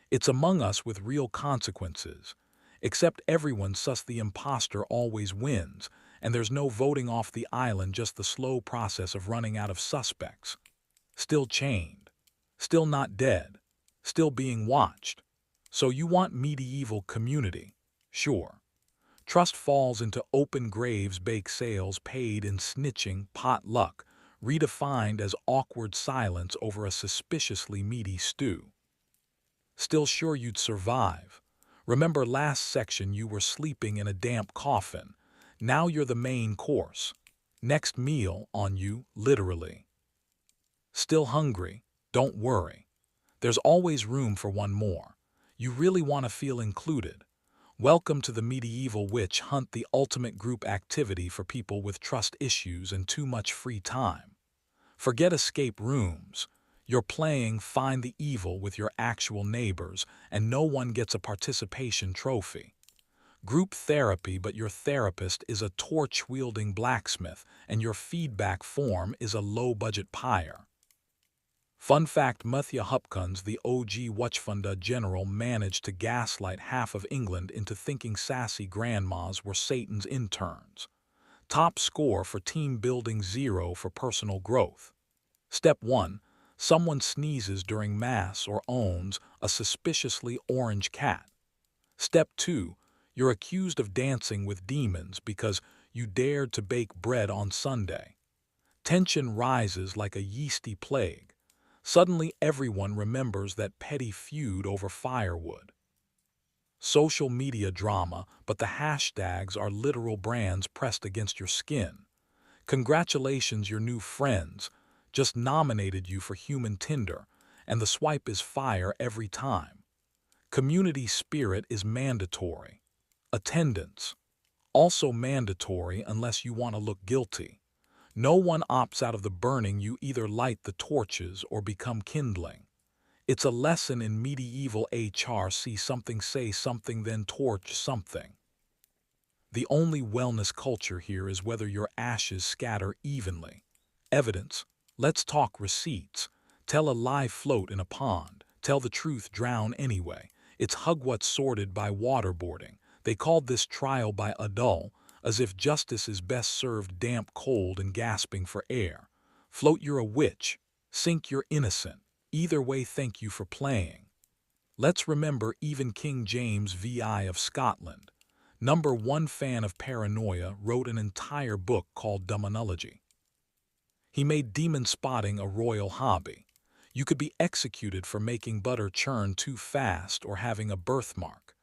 It's Among Us with real consequences. Except everyone sus the imposter always wins, and there's no voting off the island, just the slow process of running out of suspects. Still chained. Still not dead. Still being watched. So you want medieval community? Sure. Trust falls into open graves, bake sales paid in snitching, potluck, redefined as awkward silence over a suspiciously meaty stew. Still sure you'd survive? Remember last section, you were sleeping in a damp coffin. Now you're the main course. Next meal on you, literally. Still hungry? Don't worry. There's always room for one more. You really want to feel included. Welcome to the medieval witch hunt, the ultimate group activity for people with trust issues and too much free time. Forget escape rooms. You're playing Find the Evil with your actual neighbors, and no one gets a participation trophy. Group therapy, but your therapist is a torch-wielding blacksmith, and your feedback form is a low-budget pyre. Fun fact: Matthew Hopkins, the OG Watchfunda general, managed to gaslight half of England into thinking sassy grandmas were Satan's interns. Top score for team building, 0 for personal growth. Step 1. Someone sneezes during Mass or owns a suspiciously orange cat. Step 2. You're accused of dancing with demons because you dared to bake bread on Sunday. Tension rises like a yeasty plague. Suddenly everyone remembers that petty feud over firewood. Social media drama, but the hashtags are literal brands pressed against your skin. Congratulations, your new friends just nominated you for human Tinder, and the swipe is fire every time. Community spirit is mandatory. Attendance, also mandatory unless you want to look guilty. No one opts out of the burning, you either light the torches or become kindling. It's a lesson in medieval HR: see something, say something, then torch something. The only wellness culture here is whether your ashes scatter evenly. Evidence: let's talk receipts. Tell a lie, float in a pond. Tell the truth, drown anyway. It's hugwhat sorted by waterboarding. They called this trial by Adul, as if justice is best served damp, cold, and gasping for air. Float, you're a witch. Sink, you're innocent. Either way, thank you for playing. Let's remember even King James VI of Scotland, #1 fan of paranoia, wrote an entire book called Demonology. He made demon spotting a royal hobby. You could be executed for making butter churn too fast or having a birthmark.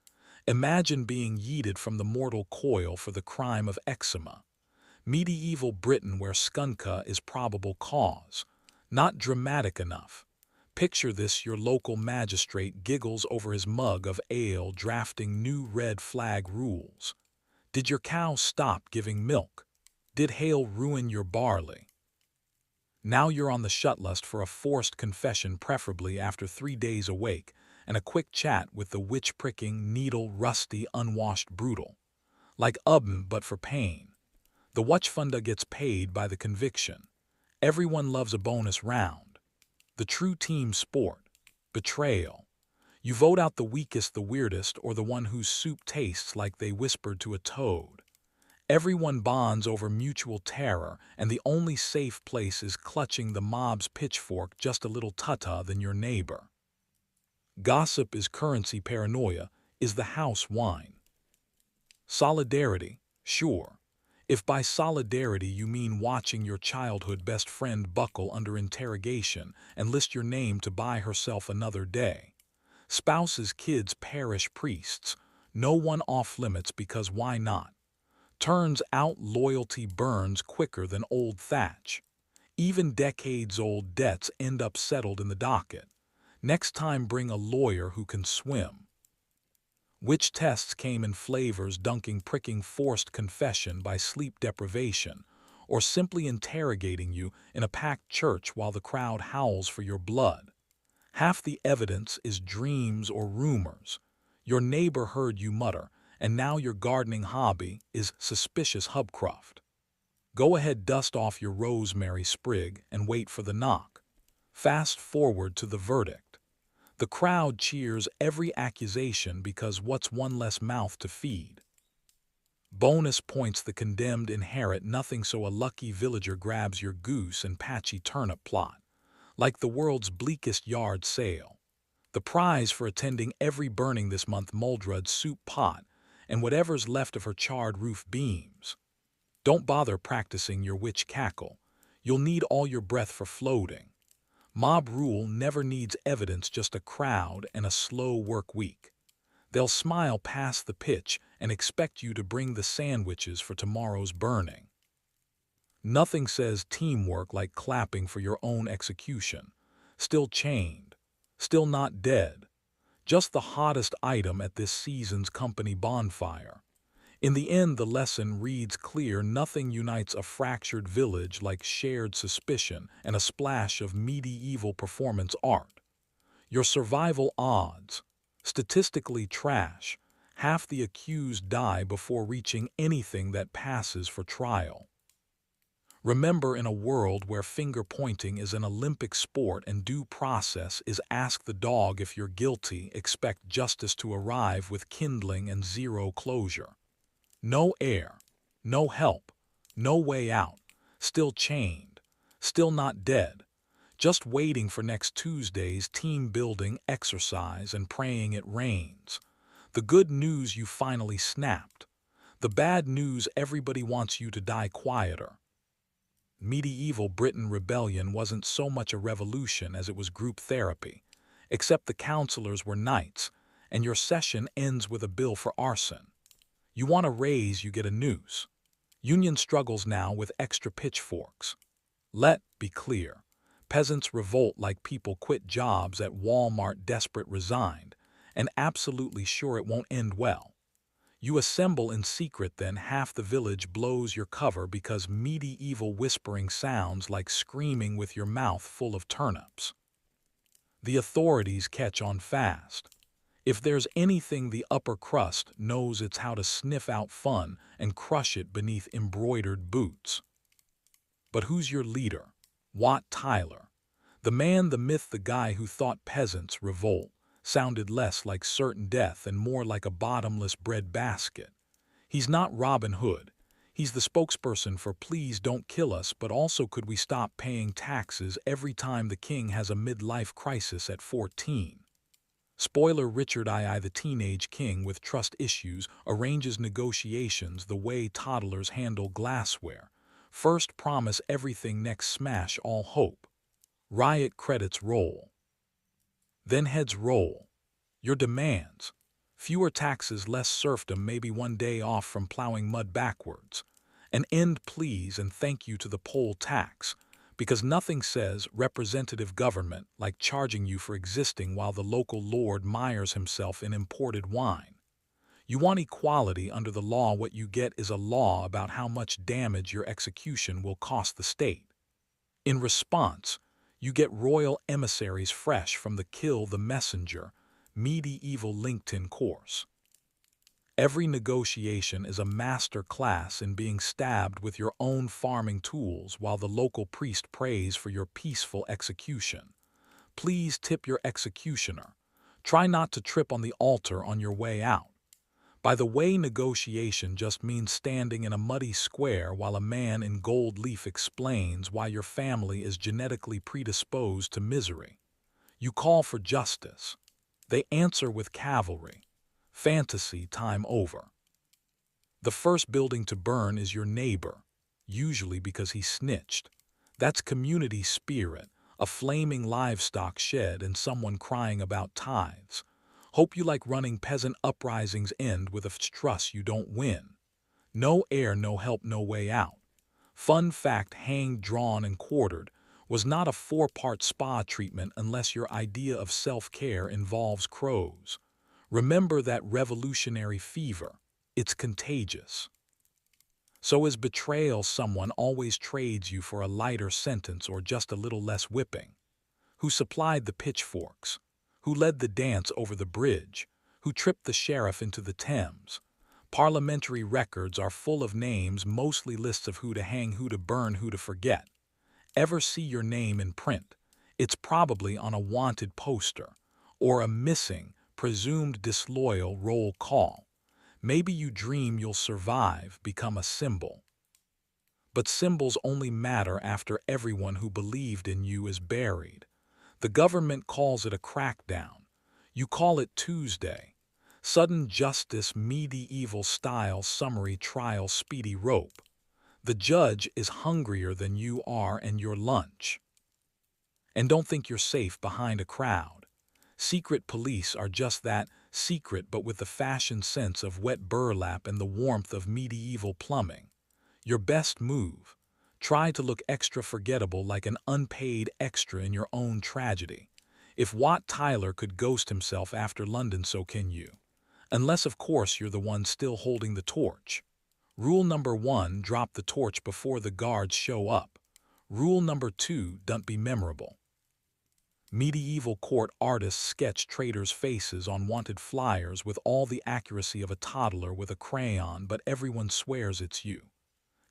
Imagine being yeeted from the mortal coil for the crime of eczema. Medieval Britain, where skunka is probable cause. Not dramatic enough. Picture this: your local magistrate giggles over his mug of ale, drafting new red flag rules. Did your cow stop giving milk? Did hail ruin your barley? Now you're on the shutlist for a forced confession, preferably after 3 days awake, and a quick chat with the witch-pricking, needle, rusty, unwashed, brutal. Like but for pain. The Watchfunda gets paid by the conviction. Everyone loves a bonus round. The true team sport. Betrayal. You vote out the weakest, the weirdest, or the one whose soup tastes like they whispered to a toad. Everyone bonds over mutual terror, and the only safe place is clutching the mob's pitchfork just a little tutta than your neighbor. Gossip is currency, paranoia is the house wine. Solidarity, sure. If by solidarity you mean watching your childhood best friend buckle under interrogation and list your name to buy herself another day. Spouses, kids, parish priests, no one off limits because why not? Turns out loyalty burns quicker than old thatch. Even decades-old debts end up settled in the docket. Next time bring a lawyer who can swim. Which tests came in flavors, dunking, pricking, forced confession by sleep deprivation, or simply interrogating you in a packed church while the crowd howls for your blood. Half the evidence is dreams or rumors. Your neighbor heard you mutter, and now your gardening hobby is suspicious hubcroft. Go ahead, dust off your rosemary sprig and wait for the knock. Fast forward to the verdict. The crowd cheers every accusation because what's one less mouth to feed? Bonus points the condemned inherit nothing, so a lucky villager grabs your goose and patchy turnip plot. Like the world's bleakest yard sale. The prize for attending every burning this month, Muldred's soup pot, and whatever's left of her charred roof beams. Don't bother practicing your witch cackle. You'll need all your breath for floating. Mob rule never needs evidence, just a crowd and a slow work week. They'll smile past the pitch and expect you to bring the sandwiches for tomorrow's burning. Nothing says teamwork like clapping for your own execution. Still chained, still not dead. Just the hottest item at this season's company bonfire. In the end, the lesson reads clear: nothing unites a fractured village like shared suspicion and a splash of medieval performance art. Your survival odds, statistically trash. Half the accused die before reaching anything that passes for trial. Remember, in a world where finger-pointing is an Olympic sport and due process is ask the dog if you're guilty, expect justice to arrive with kindling and zero closure. No air, no help, no way out, still chained, still not dead, just waiting for next Tuesday's team-building exercise and praying it rains. The good news, you finally snapped. The bad news, everybody wants you to die quieter. Medieval Britain rebellion wasn't so much a revolution as it was group therapy, except the counselors were knights, and your session ends with a bill for arson. You want a raise, you get a noose. Union struggles now with extra pitchforks. Let be clear, peasants revolt like people quit jobs at Walmart, desperate, resigned, and absolutely sure it won't end well. You assemble in secret, then half the village blows your cover because medieval whispering sounds like screaming with your mouth full of turnips. The authorities catch on fast. If there's anything the upper crust knows, it's how to sniff out fun and crush it beneath embroidered boots. But who's your leader? Wat Tyler. The man, the myth, the guy who thought peasants' revolt sounded less like certain death and more like a bottomless bread basket. He's not Robin Hood. He's the spokesperson for please don't kill us, but also could we stop paying taxes every time the king has a midlife crisis at 14. Spoiler: Richard II, the teenage king with trust issues, arranges negotiations the way toddlers handle glassware. First promise everything, next smash all hope. Riot credits roll. Then heads roll. Your demands: fewer taxes, less serfdom, maybe one day off from plowing mud backwards. An end, please, and thank you to the poll tax. Because nothing says representative government like charging you for existing while the local lord mires himself in imported wine. You want equality under the law, what you get is a law about how much damage your execution will cost the state. In response, you get royal emissaries fresh from the kill the messenger, medieval LinkedIn course. Every negotiation is a master class in being stabbed with your own farming tools while the local priest prays for your peaceful execution. Please tip your executioner. Try not to trip on the altar on your way out. By the way, negotiation just means standing in a muddy square while a man in gold leaf explains why your family is genetically predisposed to misery. You call for justice. They answer with cavalry. Fantasy time over. The first building to burn is your neighbor, usually because he snitched. That's community spirit, a flaming livestock shed and someone crying about tithes. Hope you like running peasant uprisings end with a trust you don't win. No heir, no help, no way out. Fun fact, hanged, drawn, and quartered was not a four-part spa treatment unless your idea of self-care involves crows. Remember that revolutionary fever. It's contagious. So is betrayal. Someone always trades you for a lighter sentence or just a little less whipping. Who supplied the pitchforks? Who led the dance over the bridge? Who tripped the sheriff into the Thames? Parliamentary records are full of names, mostly lists of who to hang, who to burn, who to forget. Ever see your name in print? It's probably on a wanted poster or a missing, presumed disloyal roll call. Maybe you dream you'll survive, become a symbol. But symbols only matter after everyone who believed in you is buried. The government calls it a crackdown. You call it Tuesday. Sudden justice, medieval-style summary trial, speedy rope. The judge is hungrier than you are and your lunch. And don't think you're safe behind a crowd. Secret police are just that, secret but with the fashion sense of wet burlap and the warmth of medieval plumbing. Your best move. Try to look extra forgettable, like an unpaid extra in your own tragedy. If Wat Tyler could ghost himself after London, so can you. Unless, of course, you're the one still holding the torch. Rule number 1, drop the torch before the guards show up. Rule number 2, don't be memorable. Medieval court artists sketch traitors' faces on wanted flyers with all the accuracy of a toddler with a crayon, but everyone swears it's you.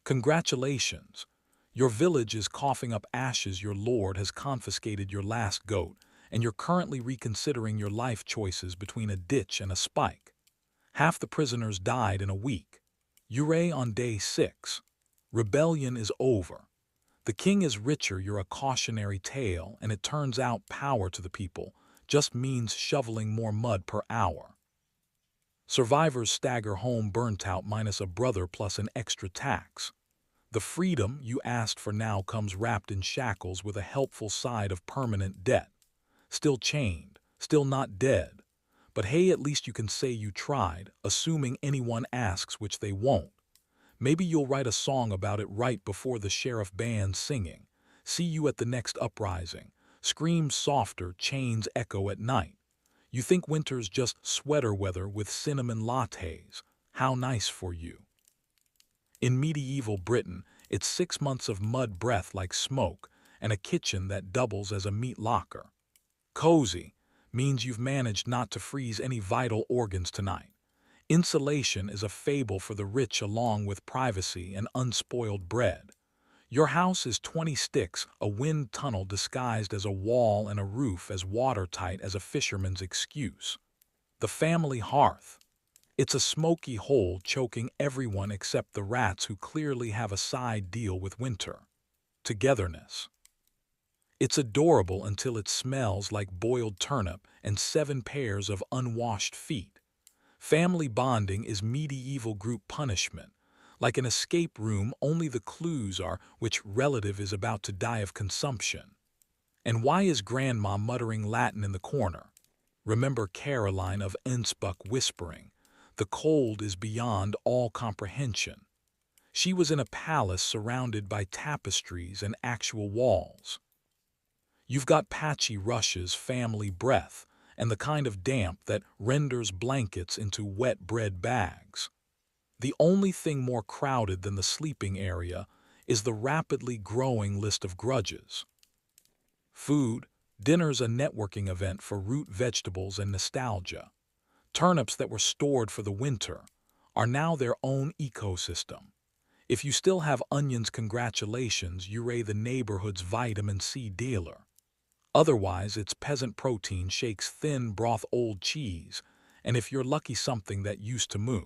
Congratulations! Your village is coughing up ashes, your lord has confiscated your last goat, and you're currently reconsidering your life choices between a ditch and a spike. Half the prisoners died in a week. Ure on day 6. Rebellion is over. The king is richer, you're a cautionary tale, and it turns out power to the people just means shoveling more mud per hour. Survivors stagger home burnt out, minus a brother plus an extra tax. The freedom you asked for now comes wrapped in shackles with a helpful side of permanent debt. Still chained, still not dead. But hey, at least you can say you tried, assuming anyone asks, which they won't. Maybe you'll write a song about it right before the sheriff band singing. See you at the next uprising. Screams softer, chains echo at night. You think winter's just sweater weather with cinnamon lattes. How nice for you. In medieval Britain, it's 6 months of mud breath like smoke and a kitchen that doubles as a meat locker. Cozy means you've managed not to freeze any vital organs tonight. Insulation is a fable for the rich, along with privacy and unspoiled bread. Your house is 20 sticks, a wind tunnel disguised as a wall, and a roof as watertight as a fisherman's excuse. The family hearth. It's a smoky hole choking everyone except the rats, who clearly have a side deal with winter. Togetherness. It's adorable until it smells like boiled turnip and 7 pairs of unwashed feet. Family bonding is medieval group punishment. Like an escape room, only the clues are which relative is about to die of consumption. And why is Grandma muttering Latin in the corner? Remember Caroline of Innsbruck whispering, "The cold is beyond all comprehension." She was in a palace surrounded by tapestries and actual walls. You've got patchy rushes, family breath, and the kind of damp that renders blankets into wet bread bags. The only thing more crowded than the sleeping area is the rapidly growing list of grudges. Food. Dinner's a networking event for root vegetables and nostalgia. Turnips that were stored for the winter are now their own ecosystem. If you still have onions, congratulations, you're the neighborhood's vitamin C dealer. Otherwise, it's peasant protein shakes, thin broth, old cheese, and if you're lucky something that used to moo.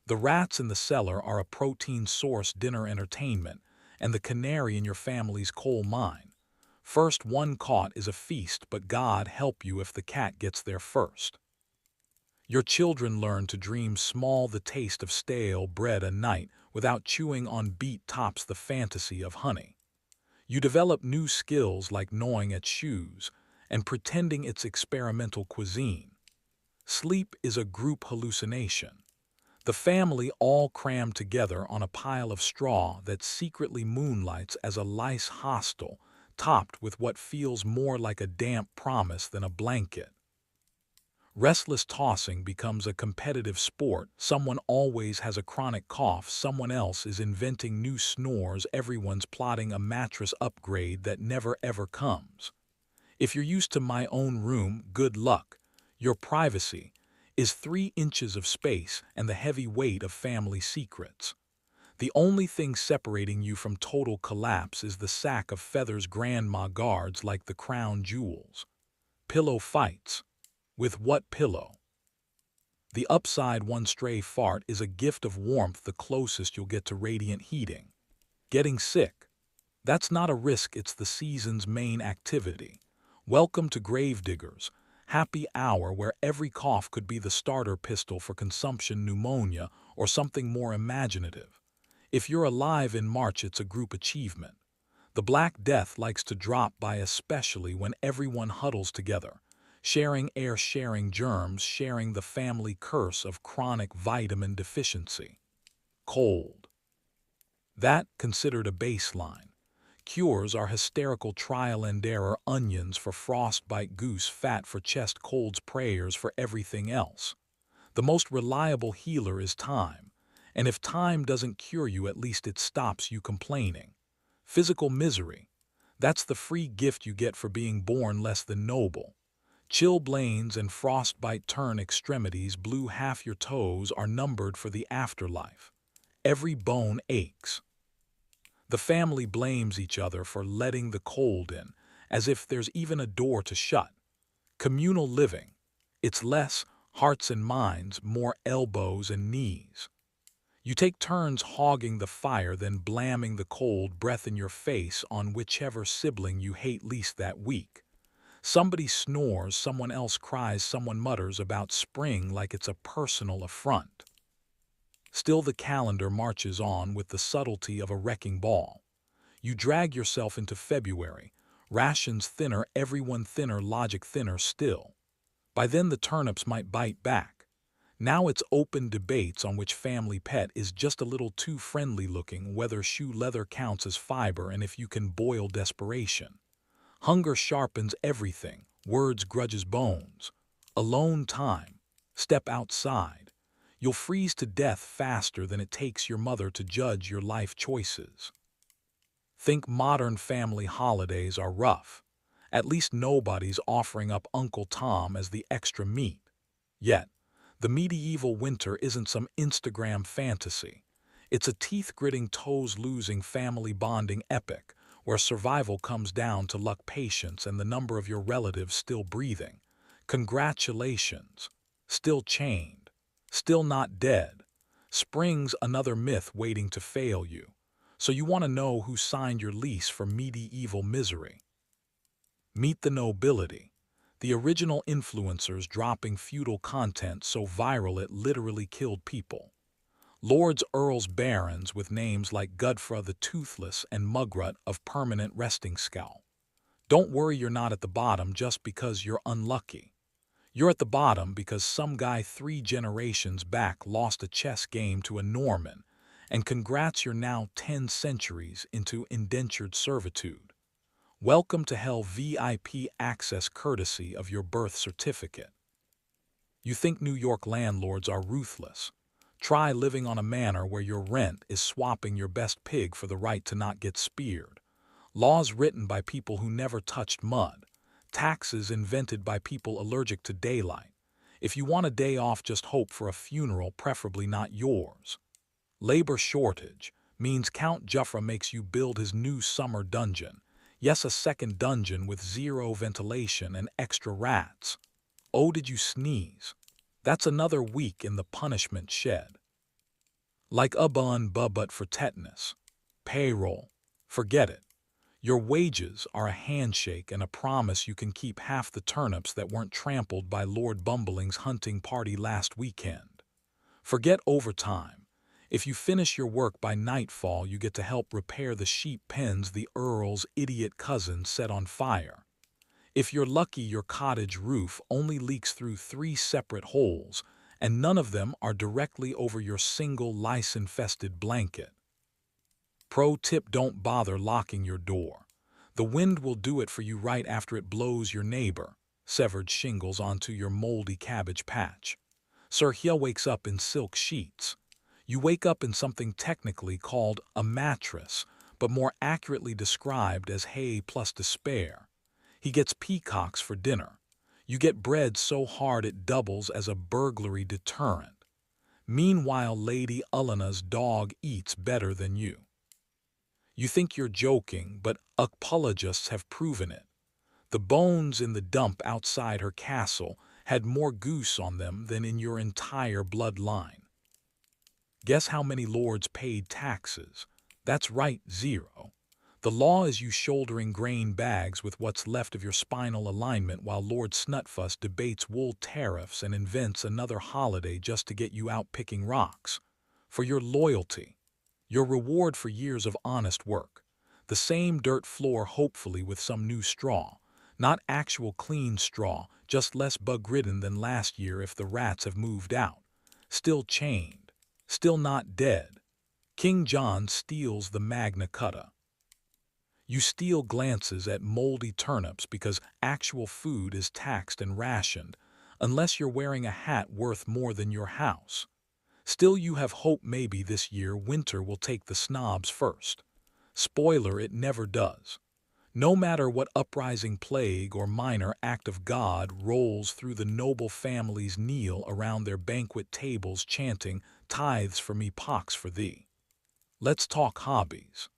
The rats in the cellar are a protein source dinner entertainment, and the canary in your family's coal mine. First one caught is a feast, but God help you if the cat gets there first. Your children learn to dream small. The taste of stale bread a night without chewing on beet tops the fantasy of honey. You develop new skills like gnawing at shoes and pretending it's experimental cuisine. Sleep is a group hallucination. The family all crammed together on a pile of straw that secretly moonlights as a lice hostel, topped with what feels more like a damp promise than a blanket. Restless tossing becomes a competitive sport. Someone always has a chronic cough, someone else is inventing new snores, everyone's plotting a mattress upgrade that never ever comes. If you're used to my own room, good luck. Your privacy is 3 inches of space and the heavy weight of family secrets. The only thing separating you from total collapse is the sack of feathers grandma guards like the crown jewels. Pillow fights. With what pillow? The upside one stray fart is a gift of warmth, the closest you'll get to radiant heating. Getting sick. That's not a risk, it's the season's main activity. Welcome to Gravediggers, happy hour where every cough could be the starter pistol for consumption pneumonia or something more imaginative. If you're alive in March, it's a group achievement. The Black Death likes to drop by, especially when everyone huddles together. Sharing air, sharing germs, sharing the family curse of chronic vitamin deficiency. Cold. That considered a baseline. Cures are hysterical trial and error, onions for frostbite, goose fat for chest colds, prayers for everything else. The most reliable healer is time, and if time doesn't cure you, at least it stops you complaining. Physical misery. That's the free gift you get for being born less than noble. Chilblains and frostbite turn extremities blue, half your toes are numbered for the afterlife. Every bone aches. The family blames each other for letting the cold in, as if there's even a door to shut. Communal living. It's less hearts and minds, more elbows and knees. You take turns hogging the fire, then blamming the cold breath in your face on whichever sibling you hate least that week. Somebody snores, someone else cries, someone mutters about spring like it's a personal affront. Still the calendar marches on with the subtlety of a wrecking ball. You drag yourself into February, rations thinner, everyone thinner, logic thinner still. By then the turnips might bite back. Now it's open debates on which family pet is just a little too friendly looking, whether shoe leather counts as fiber, and if you can boil desperation. Hunger sharpens everything, words, grudges, bones. Alone time. Step outside. You'll freeze to death faster than it takes your mother to judge your life choices. Think modern family holidays are rough. At least nobody's offering up Uncle Tom as the extra meat. Yet, the medieval winter isn't some Instagram fantasy. It's a teeth-gritting, toes-losing family bonding epic, where survival comes down to luck, patience, and the number of your relatives still breathing. Congratulations. Still chained. Still not dead. Spring's another myth waiting to fail you. So you want to know who signed your lease for medieval misery. Meet the nobility. The original influencers dropping feudal content so viral it literally killed people. Lords, earls, barons with names like Godfrey the Toothless and Mugrut of Permanent Resting Skull. Don't worry, you're not at the bottom just because you're unlucky. You're at the bottom because some guy 3 generations back lost a chess game to a Norman, and congrats, you're now 10 centuries into indentured servitude. Welcome to hell, VIP access courtesy of your birth certificate. You think New York landlords are ruthless? Try living on a manor where your rent is swapping your best pig for the right to not get speared. Laws written by people who never touched mud. Taxes invented by people allergic to daylight. If you want a day off, just hope for a funeral, preferably not yours. Labor shortage means Count Joffre makes you build his new summer dungeon. Yes, a second dungeon with 0 ventilation and extra rats. Oh, did you sneeze? That's another week in the punishment shed. Like a bun but for tetanus. Payroll. Forget it. Your wages are a handshake and a promise you can keep half the turnips that weren't trampled by Lord Bumbling's hunting party last weekend. Forget overtime. If you finish your work by nightfall, you get to help repair the sheep pens the Earl's idiot cousin set on fire. If you're lucky, your cottage roof only leaks through 3 separate holes, and none of them are directly over your single lice-infested blanket. Pro tip: don't bother locking your door. The wind will do it for you right after it blows your neighbor severed shingles onto your moldy cabbage patch. Sir Hya wakes up in silk sheets. You wake up in something technically called a mattress, but more accurately described as hay plus despair. He gets peacocks for dinner. You get bread so hard it doubles as a burglary deterrent. Meanwhile, Lady Ullana's dog eats better than you. You think you're joking, but apologists have proven it. The bones in the dump outside her castle had more goose on them than in your entire bloodline. Guess how many lords paid taxes? That's right, 0. The law is you shouldering grain bags with what's left of your spinal alignment while Lord Snutfuss debates wool tariffs and invents another holiday just to get you out picking rocks. For your loyalty. Your reward for years of honest work. The same dirt floor, hopefully with some new straw. Not actual clean straw, just less bug-ridden than last year if the rats have moved out. Still chained. Still not dead. King John steals the Magna Carta. You steal glances at moldy turnips because actual food is taxed and rationed, unless you're wearing a hat worth more than your house. Still, you have hope maybe this year winter will take the snobs first. Spoiler: it never does. No matter what uprising plague or minor act of God rolls through, the noble families kneel around their banquet tables chanting, "Tithes for me, pox for thee." Let's talk hobbies.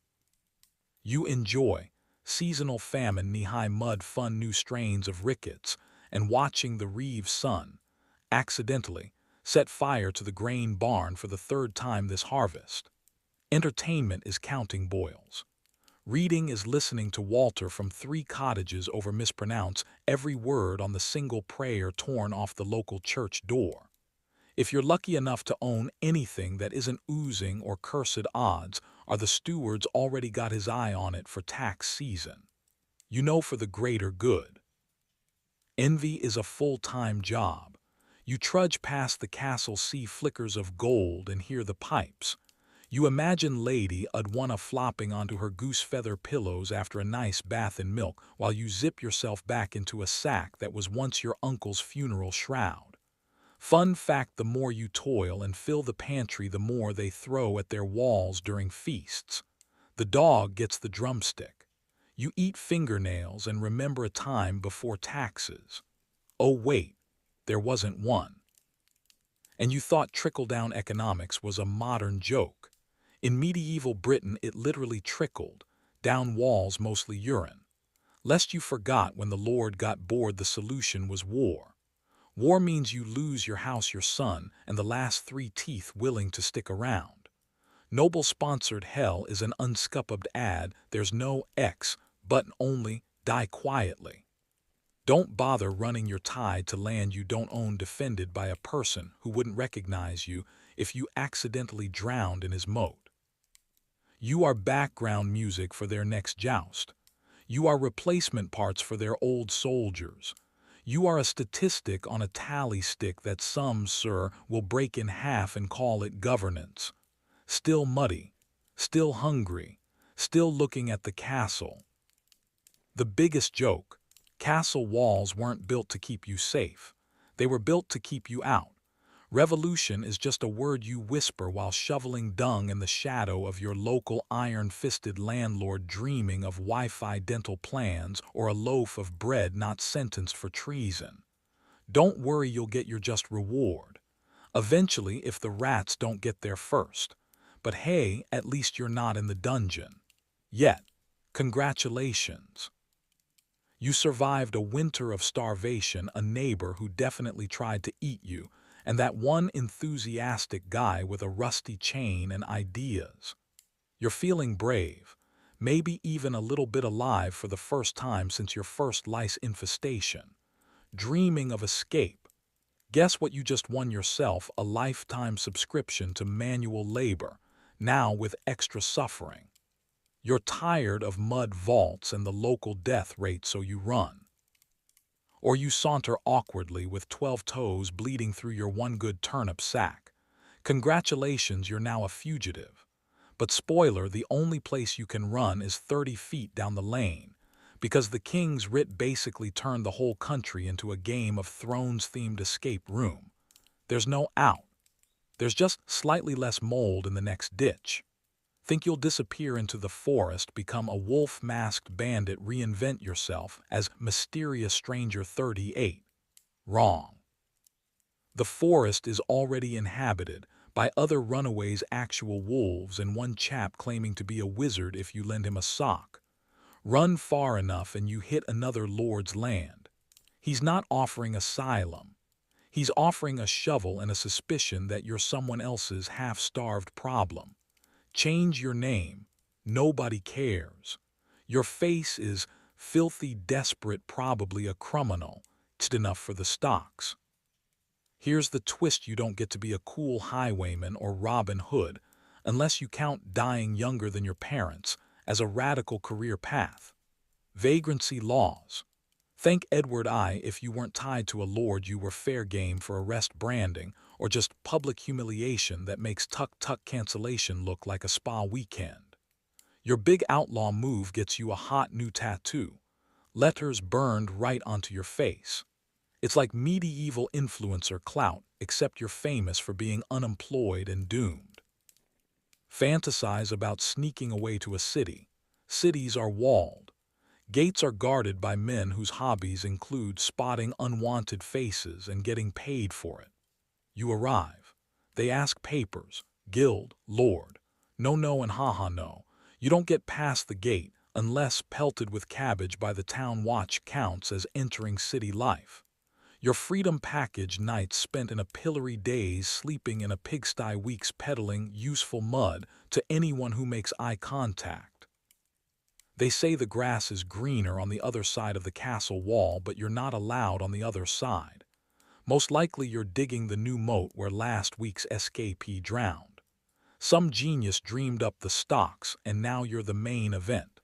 You enjoy seasonal famine, knee-high mud fun, new strains of rickets, and watching the Reeves son accidentally set fire to the grain barn for the 3rd time this harvest. Entertainment is counting boils. Reading is listening to Walter from 3 Cottages over mispronounce every word on the single prayer torn off the local church door. If you're lucky enough to own anything that isn't oozing or cursed, odds are the steward's already got his eye on it for tax season. You know, for the greater good. Envy is a full-time job. You trudge past the castle, see flickers of gold, and hear the pipes. You imagine Lady Udwana flopping onto her goose feather pillows after a nice bath in milk while you zip yourself back into a sack that was once your uncle's funeral shroud. Fun fact: the more you toil and fill the pantry, the more they throw at their walls during feasts. The dog gets the drumstick. You eat fingernails and remember a time before taxes. Oh wait, there wasn't one. And you thought trickle-down economics was a modern joke. In medieval Britain, it literally trickled down walls, mostly urine. Lest you forgot, when the Lord got bored, the solution was war. War means you lose your house, your son, and the last 3 teeth willing to stick around. Noble-sponsored hell is an unscupped ad. There's no X button, only die quietly. Don't bother running your tide to land you don't own, defended by a person who wouldn't recognize you if you accidentally drowned in his moat. You are background music for their next joust. You are replacement parts for their old soldiers. You are a statistic on a tally stick that some, sir, will break in half and call it governance. Still muddy, still hungry, still looking at the castle. The biggest joke: castle walls weren't built to keep you safe. They were built to keep you out. Revolution is just a word you whisper while shoveling dung in the shadow of your local iron-fisted landlord, dreaming of Wi-Fi dental plans or a loaf of bread, not sentenced for treason. Don't worry, you'll get your just reward. Eventually, if the rats don't get there first. But hey, at least you're not in the dungeon. Yet. Congratulations. You survived a winter of starvation, a neighbor who definitely tried to eat you, and that one enthusiastic guy with a rusty chain and ideas. You're feeling brave, maybe even a little bit alive for the first time since your first lice infestation, dreaming of escape. Guess what you just won yourself: a lifetime subscription to manual labor, now with extra suffering. You're tired of mud vaults and the local death rate, so you run. Or you saunter awkwardly with 12 toes bleeding through your one good turnip sack. Congratulations, you're now a fugitive. But spoiler, the only place you can run is 30 feet down the lane, because the King's Writ basically turned the whole country into a Game of Thrones-themed escape room. There's no out. There's just slightly less mold in the next ditch. Think you'll disappear into the forest, become a wolf-masked bandit, reinvent yourself as Mysterious Stranger 38. Wrong. The forest is already inhabited by other runaways, actual wolves, and one chap claiming to be a wizard if you lend him a sock. Run far enough and you hit another lord's land. He's not offering asylum. He's offering a shovel and a suspicion that you're someone else's half-starved problem. Change your name. Nobody cares. Your face is filthy, desperate, probably a criminal. It's enough for the stocks. Here's the twist: you don't get to be a cool highwayman or Robin Hood unless you count dying younger than your parents as a radical career path. Vagrancy laws. Thank Edward I. If you weren't tied to a lord, you were fair game for arrest, branding, or just public humiliation that makes tuk-tuk cancellation look like a spa weekend. Your big outlaw move gets you a hot new tattoo. Letters burned right onto your face. It's like medieval influencer clout, except you're famous for being unemployed and doomed. Fantasize about sneaking away to a city. Cities are walled. Gates are guarded by men whose hobbies include spotting unwanted faces and getting paid for it. You arrive. They ask papers, guild, lord. No, no, and ha-ha, no. You don't get past the gate unless pelted with cabbage by the town watch counts as entering city life. Your freedom package: nights spent in a pillory, days sleeping in a pigsty, weeks peddling useful mud to anyone who makes eye contact. They say the grass is greener on the other side of the castle wall, but you're not allowed on the other side. Most likely you're digging the new moat where last week's escapee drowned. Some genius dreamed up the stocks, and now you're the main event.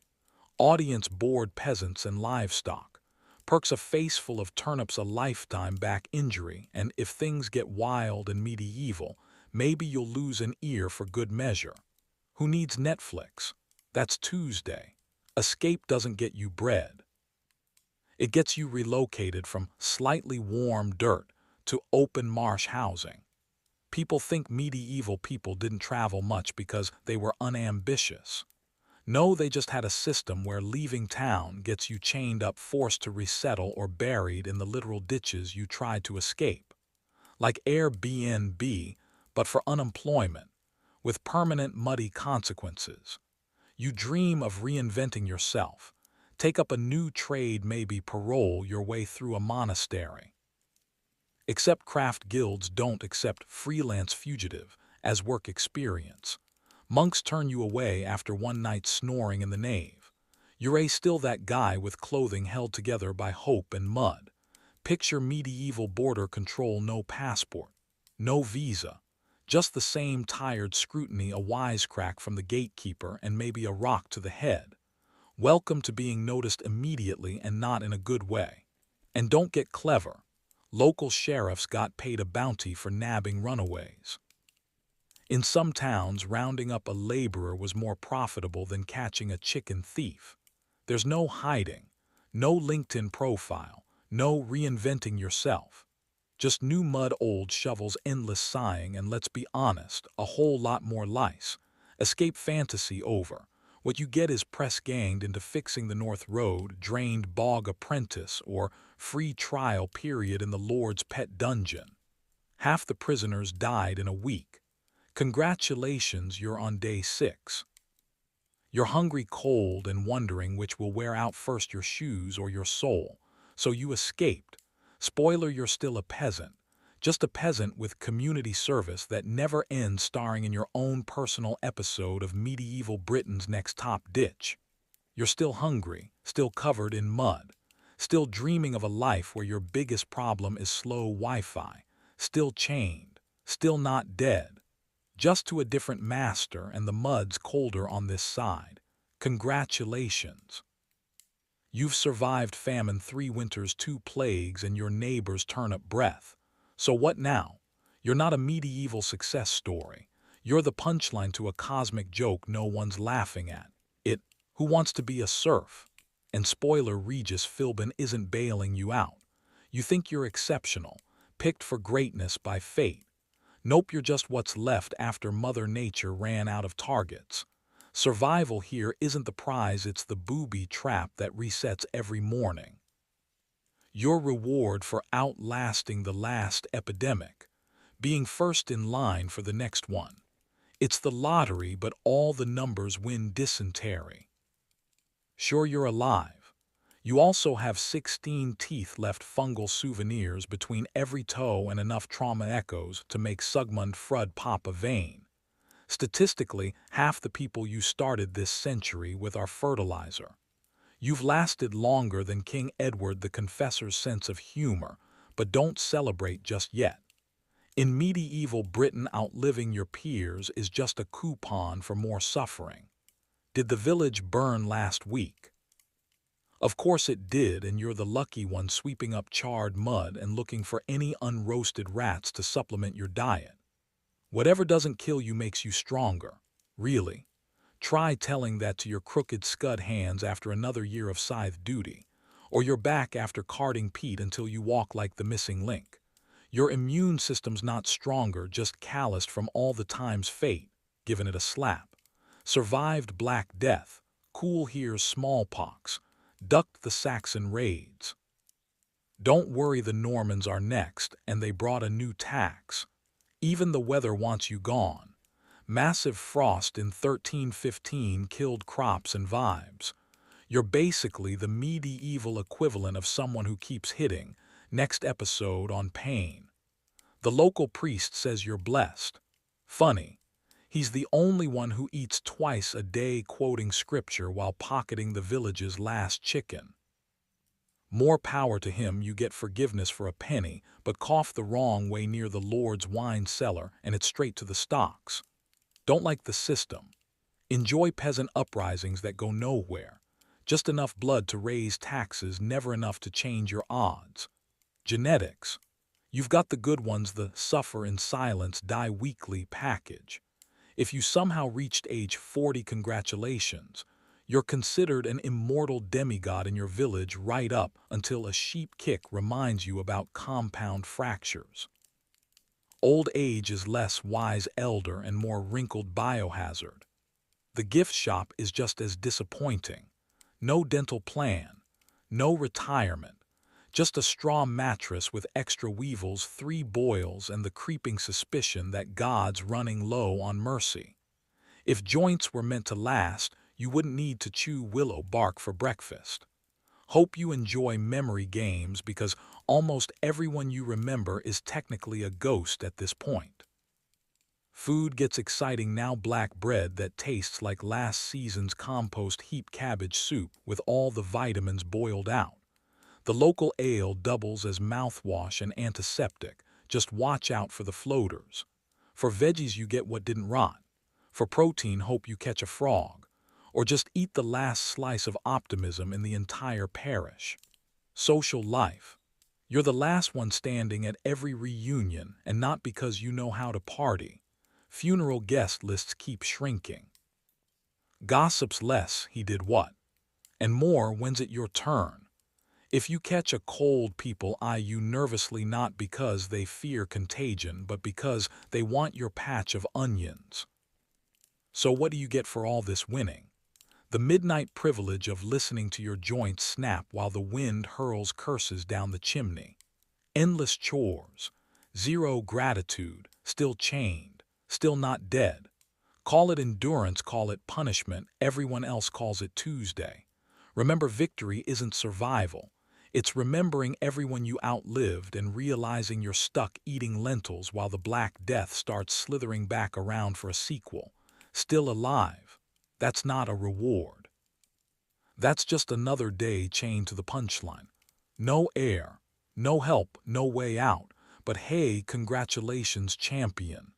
Audience: bored peasants and livestock. Perks: a face full of turnips, a lifetime back injury, and if things get wild and medieval, maybe you'll lose an ear for good measure. Who needs Netflix? That's Tuesday. Escape doesn't get you bread. It gets you relocated from slightly warm dirt to open marsh housing. People think medieval people didn't travel much because they were unambitious. No, they just had a system where leaving town gets you chained up, forced to resettle, or buried in the literal ditches you tried to escape. Like Airbnb, but for unemployment, with permanent muddy consequences. You dream of reinventing yourself. Take up a new trade, maybe parole your way through a monastery. Except craft guilds don't accept freelance fugitive as work experience. Monks turn you away after one night snoring in the nave. You're still that guy with clothing held together by hope and mud. Picture medieval border control: no passport, no visa, just the same tired scrutiny, a wisecrack from the gatekeeper, and maybe a rock to the head. Welcome to being noticed immediately, and not in a good way. And don't get clever. Local sheriffs got paid a bounty for nabbing runaways. In some towns, rounding up a laborer was more profitable than catching a chicken thief. There's no hiding, no LinkedIn profile, no reinventing yourself. Just new mud, old shovels, endless sighing, and let's be honest, a whole lot more lice. Escape fantasy over. What you get is press-ganged into fixing the North Road, drained bog apprentice, or free trial period in the Lord's pet dungeon. Half the prisoners died in a week. Congratulations, you're on day 6. You're hungry, cold, and wondering which will wear out first, your shoes or your soul. So you escaped. Spoiler, you're still a peasant, Just a peasant with community service that never ends, starring in your own personal episode of medieval Britain's Next Top Ditch. You're still hungry, still covered in mud, still dreaming of a life where your biggest problem is slow Wi-Fi, still chained, still not dead, just to a different master, and the mud's colder on this side. Congratulations. You've survived famine, 3 winters, 2 plagues, and your neighbor's turnip breath. So what now? You're not a medieval success story. You're the punchline to a cosmic joke no one's laughing at. It, Who Wants to Be a Serf? And spoiler, Regis Philbin isn't bailing you out. You think you're exceptional, picked for greatness by fate. Nope, you're just what's left after Mother Nature ran out of targets. Survival here isn't the prize, it's the booby trap that resets every morning. Your reward for outlasting the last epidemic, being first in line for the next one. It's the lottery, but all the numbers win dysentery. Sure, you're alive. You also have 16 teeth left, fungal souvenirs between every toe, and enough trauma echoes to make Sigmund Freud pop a vein. Statistically, half the people you started this century with are fertilizer. You've lasted longer than King Edward the Confessor's sense of humor, but don't celebrate just yet. In medieval Britain, outliving your peers is just a coupon for more suffering. Did the village burn last week? Of course it did, and you're the lucky one sweeping up charred mud and looking for any unroasted rats to supplement your diet. Whatever doesn't kill you makes you stronger. Really. Try telling that to your crooked scud hands after another year of scythe duty, or your back after carting Pete until you walk like the missing link. Your immune system's not stronger, just calloused from all the times fate given it a slap. Survived Black Death, cool here's smallpox, ducked the Saxon raids. Don't worry, the Normans are next, and they brought a new tax. Even the weather wants you gone. Massive frost in 1315 killed crops and vibes. You're basically the medieval equivalent of someone who keeps hitting. Next episode on pain. The local priest says you're blessed. Funny. He's the only one who eats twice a day, quoting scripture while pocketing the village's last chicken. More power to him. You get forgiveness for a penny, but cough the wrong way near the Lord's wine cellar and it's straight to the stocks. Don't like the system. Enjoy peasant uprisings that go nowhere. Just enough blood to raise taxes, never enough to change your odds. Genetics. You've got the good ones, the suffer in silence, die weekly package. If you somehow reached age 40, congratulations. You're considered an immortal demigod in your village, right up until a sheep kick reminds you about compound fractures. Old age is less wise elder and more wrinkled biohazard. The gift shop is just as disappointing. No dental plan, no retirement, just a straw mattress with extra weevils, 3 boils, and the creeping suspicion that God's running low on mercy. If joints were meant to last, you wouldn't need to chew willow bark for breakfast. Hope you enjoy memory games, because almost everyone you remember is technically a ghost at this point. Food gets exciting now. Black bread that tastes like last season's compost heap, cabbage soup with all the vitamins boiled out. The local ale doubles as mouthwash and antiseptic. Just watch out for the floaters. For veggies, you get what didn't rot. For protein, hope you catch a frog. Or just eat the last slice of optimism in the entire parish. Social life. You're the last one standing at every reunion, and not because you know how to party. Funeral guest lists keep shrinking. Gossips less, he did what? And more, when's it your turn? If you catch a cold, people eye you nervously, not because they fear contagion, but because they want your patch of onions. So what do you get for all this winning? The midnight privilege of listening to your joints snap while the wind hurls curses down the chimney. Endless chores. Zero gratitude. Still chained. Still not dead. Call it endurance, call it punishment. Everyone else calls it Tuesday. Remember, victory isn't survival. It's remembering everyone you outlived and realizing you're stuck eating lentils while the Black Death starts slithering back around for a sequel. Still alive. That's not a reward. That's just another day chained to the punchline. No air, no help, no way out. But hey, congratulations, champion.